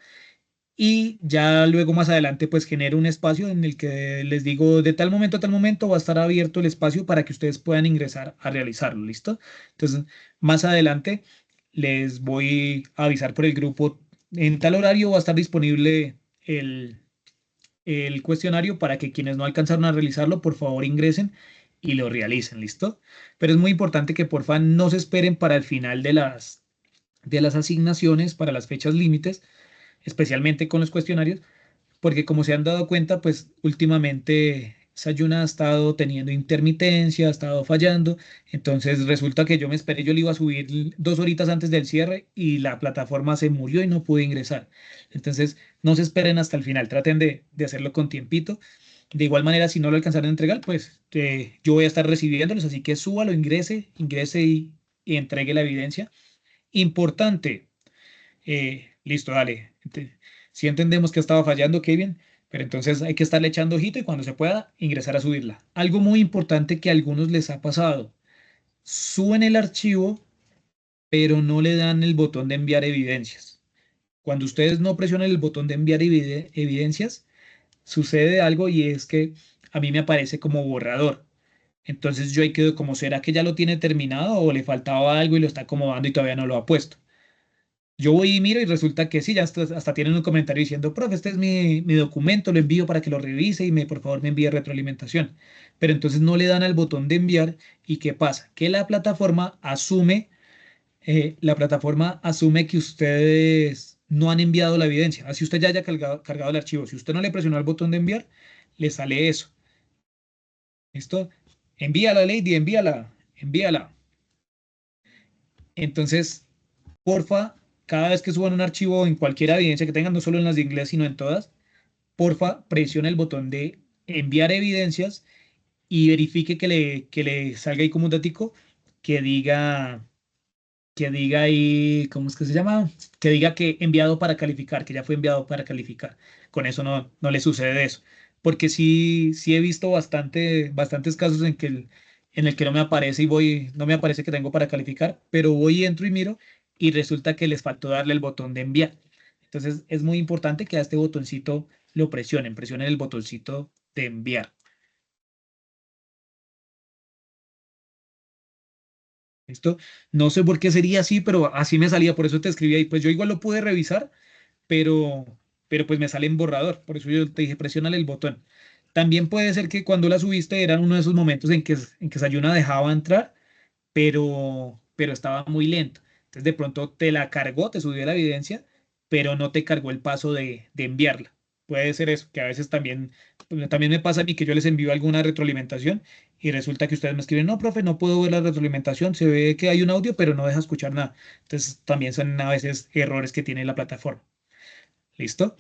y ya luego más adelante pues genero un espacio en el que les digo de tal momento a tal momento va a estar abierto el espacio para que ustedes puedan ingresar a realizarlo, ¿listo? Entonces, más adelante les voy a avisar por el grupo en tal horario va a estar disponible el cuestionario para que quienes no alcanzaron a realizarlo, por favor ingresen y lo realicen, ¿listo? Pero es muy importante que porfa no se esperen para el final de las asignaciones, para las fechas límites, especialmente con los cuestionarios, porque como se han dado cuenta, pues últimamente Sayuna ha estado teniendo intermitencia, ha estado fallando, entonces resulta que yo me esperé, yo le iba a subir 2 horitas antes del cierre y la plataforma se murió y no pude ingresar. Entonces, no se esperen hasta el final, traten de hacerlo con tiempito. De igual manera, si no lo alcanzaron a entregar, pues yo voy a estar recibiéndolos, así que súbalo, ingrese y entregue la evidencia. Importante, listo, dale. Si entendemos que estaba fallando, Kevin, pero entonces hay que estarle echando ojito y cuando se pueda ingresar a subirla. Algo muy importante que a algunos les ha pasado. Suben el archivo, pero no le dan el botón de enviar evidencias. Cuando ustedes no presionan el botón de enviar evidencias, sucede algo y es que a mí me aparece como borrador. Entonces yo ahí quedo como, ¿será que ya lo tiene terminado o le faltaba algo y lo está acomodando y todavía no lo ha puesto? Yo voy y miro y resulta que sí, ya hasta tienen un comentario diciendo, profe, este es mi documento, lo envío para que lo revise y por favor me envíe retroalimentación. Pero entonces no le dan al botón de enviar y ¿qué pasa? Que la plataforma asume que ustedes no han enviado la evidencia. Así usted ya haya cargado el archivo. Si usted no le presionó el botón de enviar, le sale eso. ¿Listo? Envíala, Lady, envíala. Entonces, porfa, cada vez que suban un archivo en cualquier evidencia que tengan, no solo en las de inglés, sino en todas, porfa, presione el botón de enviar evidencias y verifique que le salga ahí como un datico que diga, que diga ahí, ¿cómo es que se llama? Que diga que enviado para calificar, que ya fue enviado para calificar. Con eso no le sucede eso. Porque sí he visto bastantes casos en el que no me aparece no me aparece que tengo para calificar, pero voy, entro y miro y resulta que les faltó darle el botón de enviar. Entonces es muy importante que a este botoncito lo presionen el botoncito de enviar. ¿Listo? No sé por qué sería así, pero así me salía, por eso te escribí ahí. Pues yo igual lo pude revisar, pero, pero pues me sale en borrador, por eso yo te dije, presiónale el botón. También puede ser que cuando la subiste era uno de esos momentos en que Sayuna dejaba entrar, pero estaba muy lento. Entonces de pronto te la cargó, te subió la evidencia, pero no te cargó el paso de enviarla. Puede ser eso, que a veces también me pasa a mí que yo les envío alguna retroalimentación y resulta que ustedes me escriben, no, profe, no puedo ver la retroalimentación, se ve que hay un audio, pero no deja escuchar nada. Entonces también son a veces errores que tiene la plataforma. ¿Listo?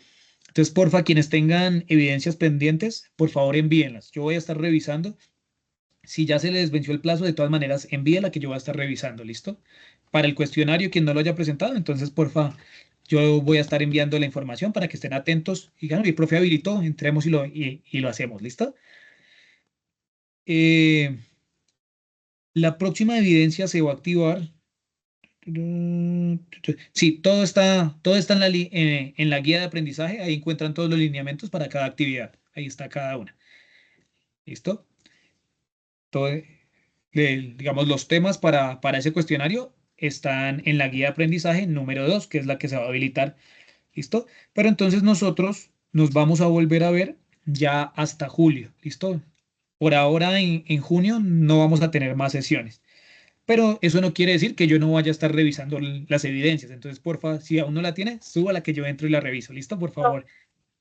Entonces, porfa, quienes tengan evidencias pendientes, por favor envíenlas. Yo voy a estar revisando. Si ya se les venció el plazo, de todas maneras, envíela que yo voy a estar revisando, ¿listo? Para el cuestionario, quien no lo haya presentado, entonces, porfa, yo voy a estar enviando la información para que estén atentos y digan, el profe habilitó, entremos y lo hacemos, ¿listo? La próxima evidencia se va a activar. Sí, todo está en la guía de aprendizaje. Ahí encuentran todos los lineamientos para cada actividad. Ahí está cada una. ¿Listo? Todo, digamos, los temas para ese cuestionario están en la guía de aprendizaje número 2, que es la que se va a habilitar. ¿Listo? Pero entonces nosotros nos vamos a volver a ver ya hasta julio. ¿Listo? Por ahora en junio no vamos a tener más sesiones. Pero eso no quiere decir que yo no vaya a estar revisando las evidencias. Entonces, porfa, si aún no la tiene, súbala que yo entro y la reviso. ¿Listo? Por favor,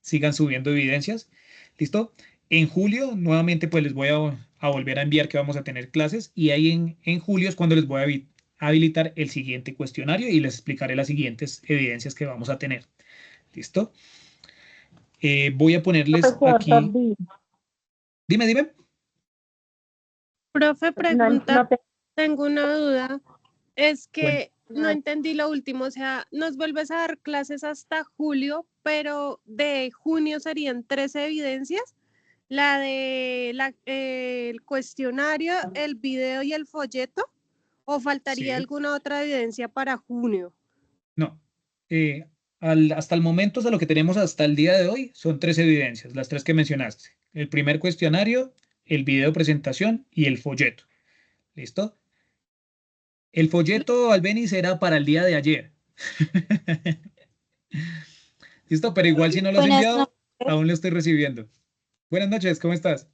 sigan subiendo evidencias. ¿Listo? En julio, nuevamente, pues les voy a volver a enviar que vamos a tener clases y ahí en julio es cuando les voy a habilitar el siguiente cuestionario y les explicaré las siguientes evidencias que vamos a tener. ¿Listo? Voy a ponerles Profesor aquí. David, Dime. Profe, no, pregunta, no te- tengo una duda. Es Bueno, que no entendí lo último, o sea, nos vuelves a dar clases hasta julio, pero de junio serían 13 evidencias, la de el cuestionario, el video y el folleto, ¿o faltaría sí, alguna otra evidencia para junio? no. hasta el momento, o sea, lo que tenemos hasta el día de hoy, son 3 evidencias, las 3 que mencionaste. El primer cuestionario, el video presentación y el folleto. ¿Listo? El folleto, Albeniz, era para el día de ayer. ¿Listo? Pero igual si no lo has Buenas enviado, noches. aún lo estoy recibiendo. Buenas noches, ¿cómo estás?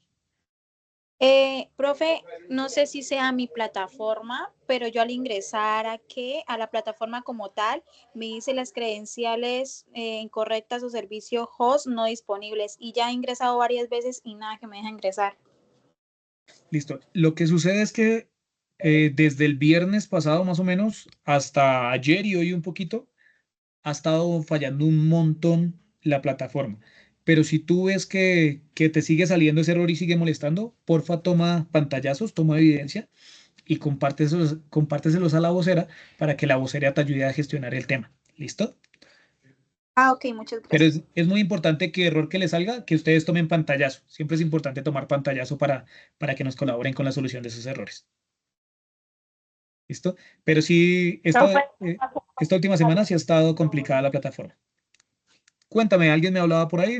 Profe, no sé si sea mi plataforma, pero yo al ingresar a la plataforma como tal, me dice las credenciales incorrectas o servicio host no disponibles y ya he ingresado varias veces y nada que me deja ingresar. Listo. Lo que sucede es que desde el viernes pasado más o menos hasta ayer y hoy un poquito, ha estado fallando un montón la plataforma. Pero si tú ves que te sigue saliendo ese error y sigue molestando, porfa toma pantallazos, toma evidencia y compárteselos a la vocera para que la vocera te ayude a gestionar el tema. ¿Listo? Ah, ok, muchas Pero gracias. es muy importante que error que le salga, que ustedes tomen pantallazo. Siempre es importante tomar pantallazo para que nos colaboren con la solución de esos errores. ¿Listo? Pero sí, Profe, esta última semana sí ha estado complicada la plataforma. Cuéntame, ¿alguien me hablaba por ahí?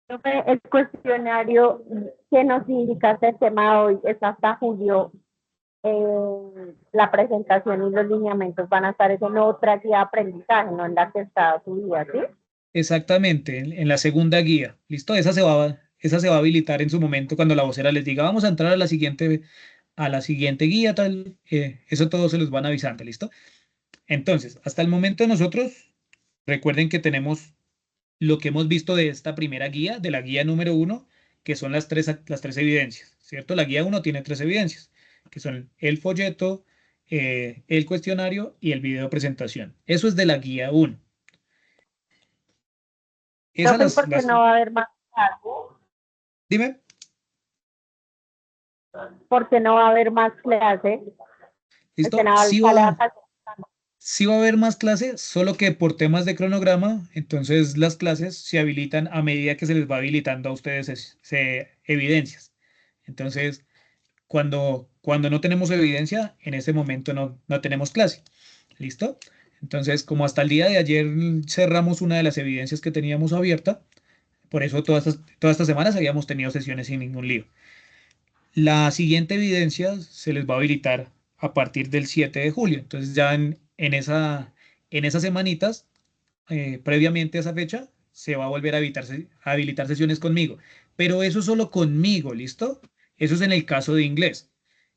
profe, el cuestionario que nos indicaste el tema hoy es hasta julio. La presentación y los lineamientos van a estar en otra guía de aprendizaje, no en la que está subida, ¿sí? Exactamente, en la segunda guía. ¿Listo? Esa se va a habilitar en su momento cuando la vocera les diga, vamos a entrar a la siguiente guía, tal. Eso todo se los van avisando, ¿listo? Entonces, hasta el momento nosotros, recuerden que tenemos lo que hemos visto de esta primera guía, de la guía número 1, que son las tres evidencias, ¿cierto? La guía 1 tiene 3 evidencias, que son el folleto, el cuestionario y el video presentación. Eso es de la guía 1. Esas Profe, ¿por qué no va a haber más clases? Dime. ¿Por qué no va a haber más clases? ¿Listo? Sale vacaciones. Sí va a haber más clases, solo que por temas de cronograma, entonces las clases se habilitan a medida que se les va habilitando a ustedes evidencias. Entonces, cuando no tenemos evidencia, en ese momento no tenemos clase. ¿Listo? Entonces, como hasta el día de ayer cerramos una de las evidencias que teníamos abierta, por eso todas estas semanas habíamos tenido sesiones sin ningún lío. La siguiente evidencia se les va a habilitar a partir del 7 de julio. Entonces ya en esas semanitas, previamente a esa fecha, se va a volver a habilitar sesiones conmigo. Pero eso solo conmigo, ¿listo? Eso es en el caso de inglés.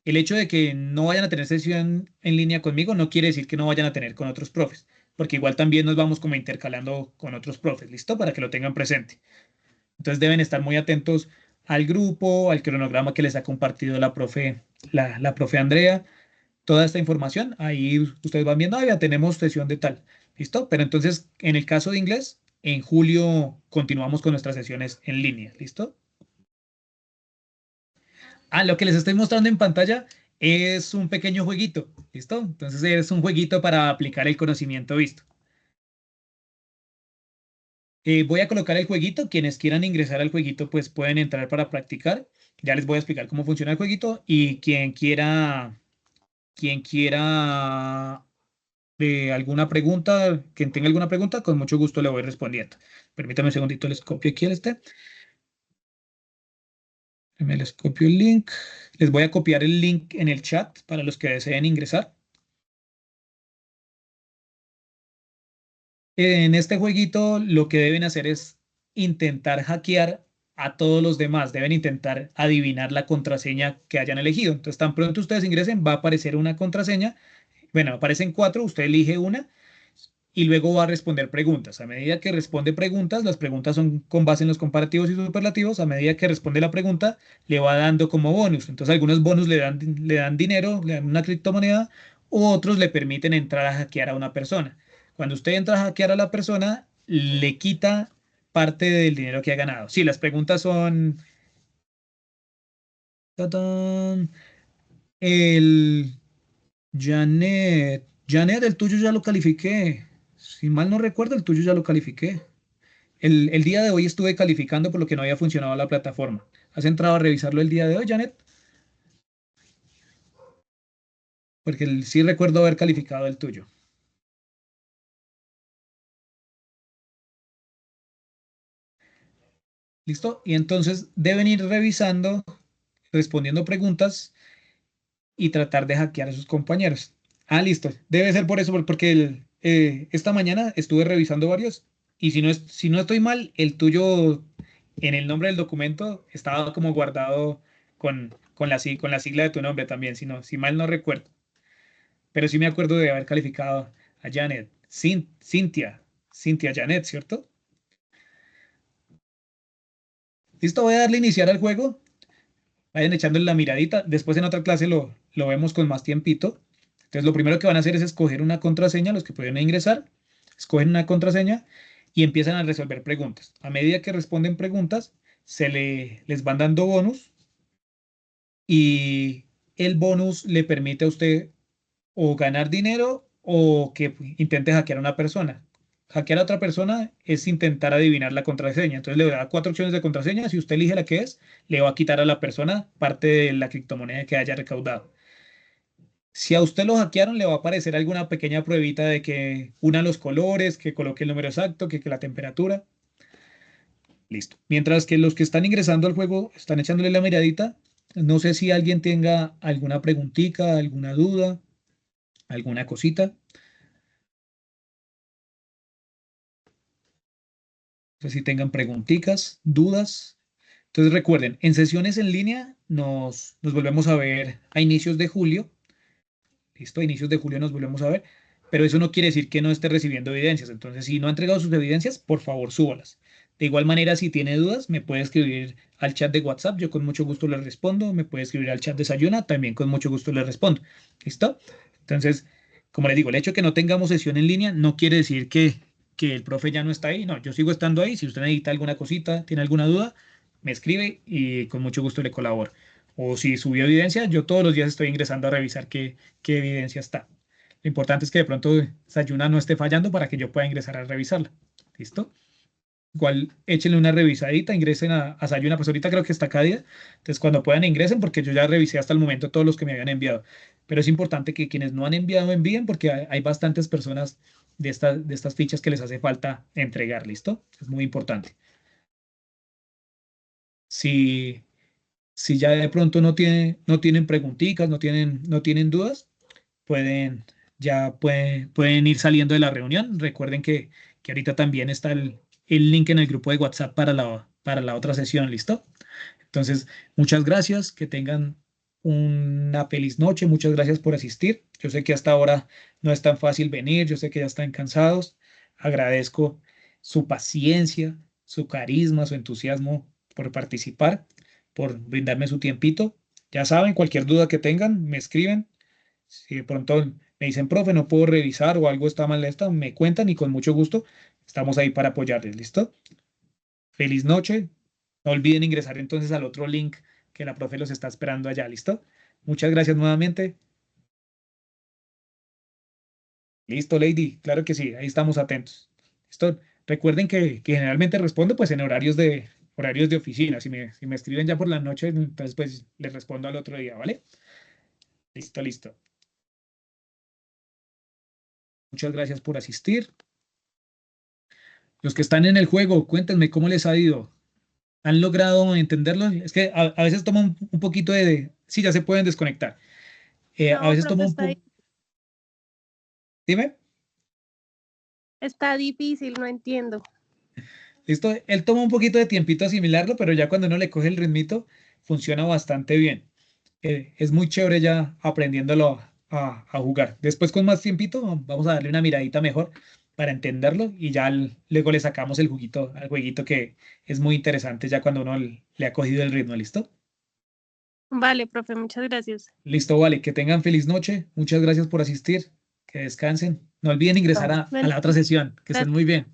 El hecho de que no vayan a tener sesión en línea conmigo no quiere decir que no vayan a tener con otros profes, porque igual también nos vamos como intercalando con otros profes, ¿listo? Para que lo tengan presente. Entonces deben estar muy atentos al grupo, al cronograma que les ha compartido la profe Andrea, toda esta información. Ahí ustedes van viendo, ya tenemos sesión de tal. ¿Listo? Pero entonces, en el caso de inglés, en julio continuamos con nuestras sesiones en línea. ¿Listo? Lo que les estoy mostrando en pantalla es un pequeño jueguito. ¿Listo? Entonces es un jueguito para aplicar el conocimiento visto. Voy a colocar el jueguito. Quienes quieran ingresar al jueguito, pues pueden entrar para practicar. Ya les voy a explicar cómo funciona el jueguito. Y quien quiera alguna pregunta, quien tenga alguna pregunta, con mucho gusto le voy respondiendo. Permítame un segundito, les copio aquí les copio el link. Les voy a copiar el link en el chat para los que deseen ingresar. En este jueguito lo que deben hacer es intentar hackear a todos los demás. Deben intentar adivinar la contraseña que hayan elegido. Entonces, tan pronto ustedes ingresen, va a aparecer una contraseña. Bueno, aparecen 4, usted elige una y luego va a responder preguntas. A medida que responde preguntas, las preguntas son con base en los comparativos y superlativos. A medida que responde la pregunta, le va dando como bonus. Entonces, algunos bonus le dan dinero, le dan una criptomoneda, u otros le permiten entrar a hackear a una persona. Cuando usted entra a hackear a la persona, le quita parte del dinero que ha ganado. Sí, las preguntas son... ¡Tatán! El Janet, el tuyo ya lo califiqué. Si mal no recuerdo, el tuyo ya lo califiqué. El día de hoy estuve calificando por lo que no había funcionado la plataforma. ¿Has entrado a revisarlo el día de hoy, Janet? Porque sí recuerdo haber calificado el tuyo. ¿Listo? Y entonces deben ir revisando, respondiendo preguntas y tratar de hackear a sus compañeros. Ah, listo. Debe ser por eso, porque esta mañana estuve revisando varios y si no estoy mal, el tuyo en el nombre del documento estaba como guardado con la sigla de tu nombre también, si mal no recuerdo. Pero sí me acuerdo de haber calificado a Janet, Cintia Janet, ¿cierto? Listo, voy a darle a iniciar al juego. Vayan echándole la miradita. Después en otra clase lo vemos con más tiempito. Entonces lo primero que van a hacer es escoger una contraseña, los que pueden ingresar, escogen una contraseña y empiezan a resolver preguntas. A medida que responden preguntas, les van dando bonus y el bonus le permite a usted o ganar dinero o que intente hackear a una persona. Hackear a otra persona es intentar adivinar la contraseña. Entonces le da 4 opciones de contraseña. Si usted elige la que es, le va a quitar a la persona parte de la criptomoneda que haya recaudado. Si a usted lo hackearon, le va a aparecer alguna pequeña pruebita de que una los colores, que coloque el número exacto, que la temperatura. Listo. Mientras que los que están ingresando al juego están echándole la miradita, no sé si alguien tenga alguna preguntita, alguna duda, alguna cosita. No sé si tengan preguntitas, dudas. Entonces recuerden, en sesiones en línea nos volvemos a ver a inicios de julio. Listo, a inicios de julio nos volvemos a ver, pero eso no quiere decir que no esté recibiendo evidencias. Entonces, si no ha entregado sus evidencias, por favor, súbalas. De igual manera, si tiene dudas, me puede escribir al chat de WhatsApp, yo con mucho gusto le respondo. Me puede escribir al chat de Sayuna, también con mucho gusto le respondo. ¿Listo? Entonces, como les digo, el hecho de que no tengamos sesión en línea no quiere decir que el profe ya no está ahí. No, yo sigo estando ahí. Si usted necesita alguna cosita, tiene alguna duda, me escribe y con mucho gusto le colaboro. O si subió evidencia, yo todos los días estoy ingresando a revisar qué evidencia está. Lo importante es que de pronto Sayuna no esté fallando para que yo pueda ingresar a revisarla. ¿Listo? Igual échenle una revisadita, ingresen a Sayuna, pues ahorita creo que está cada día. Entonces cuando puedan ingresen porque yo ya revisé hasta el momento todos los que me habían enviado. Pero es importante que quienes no han enviado envíen porque hay bastantes personas de estas fichas que les hace falta entregar. ¿Listo? Es muy importante. Si ya de pronto no tienen preguntitas, no tienen dudas, pueden ir saliendo de la reunión. Recuerden que ahorita también está el link en el grupo de WhatsApp para la otra sesión, ¿listo? Entonces, muchas gracias, que tengan una feliz noche, muchas gracias por asistir. Yo sé que hasta ahora no es tan fácil venir, yo sé que ya están cansados. Agradezco su paciencia, su carisma, su entusiasmo por participar, por brindarme su tiempito. Ya saben, cualquier duda que tengan, me escriben. Si de pronto me dicen, profe, no puedo revisar o algo está mal, me cuentan y con mucho gusto estamos ahí para apoyarles. ¿Listo? Feliz noche. No olviden ingresar entonces al otro link que la profe los está esperando allá. ¿Listo? Muchas gracias nuevamente. Listo, Lady. Claro que sí. Ahí estamos atentos. ¿Listo? Recuerden que generalmente respondo pues en horarios de oficina. Si me escriben ya por la noche, entonces pues les respondo al otro día, ¿vale? Listo, listo. Muchas gracias por asistir. Los que están en el juego, cuéntenme cómo les ha ido. ¿Han logrado entenderlo? Es que a veces toma un poquito de... Sí, ya se pueden desconectar. A No, veces profe, toma un poco... Dime. está difícil, no entiendo. Listo. Él toma un poquito de tiempito asimilarlo, pero ya cuando uno le coge el ritmito, funciona bastante bien. Es muy chévere ya aprendiéndolo a jugar. Después con más tiempito, vamos a darle una miradita mejor para entenderlo y ya luego le sacamos el juguito al jueguito que es muy interesante ya cuando uno le ha cogido el ritmo. ¿Listo? Vale, profe, muchas gracias. Listo, vale. Que tengan feliz noche. Muchas gracias por asistir. Que descansen. No olviden ingresar a la otra sesión. Que estén muy bien.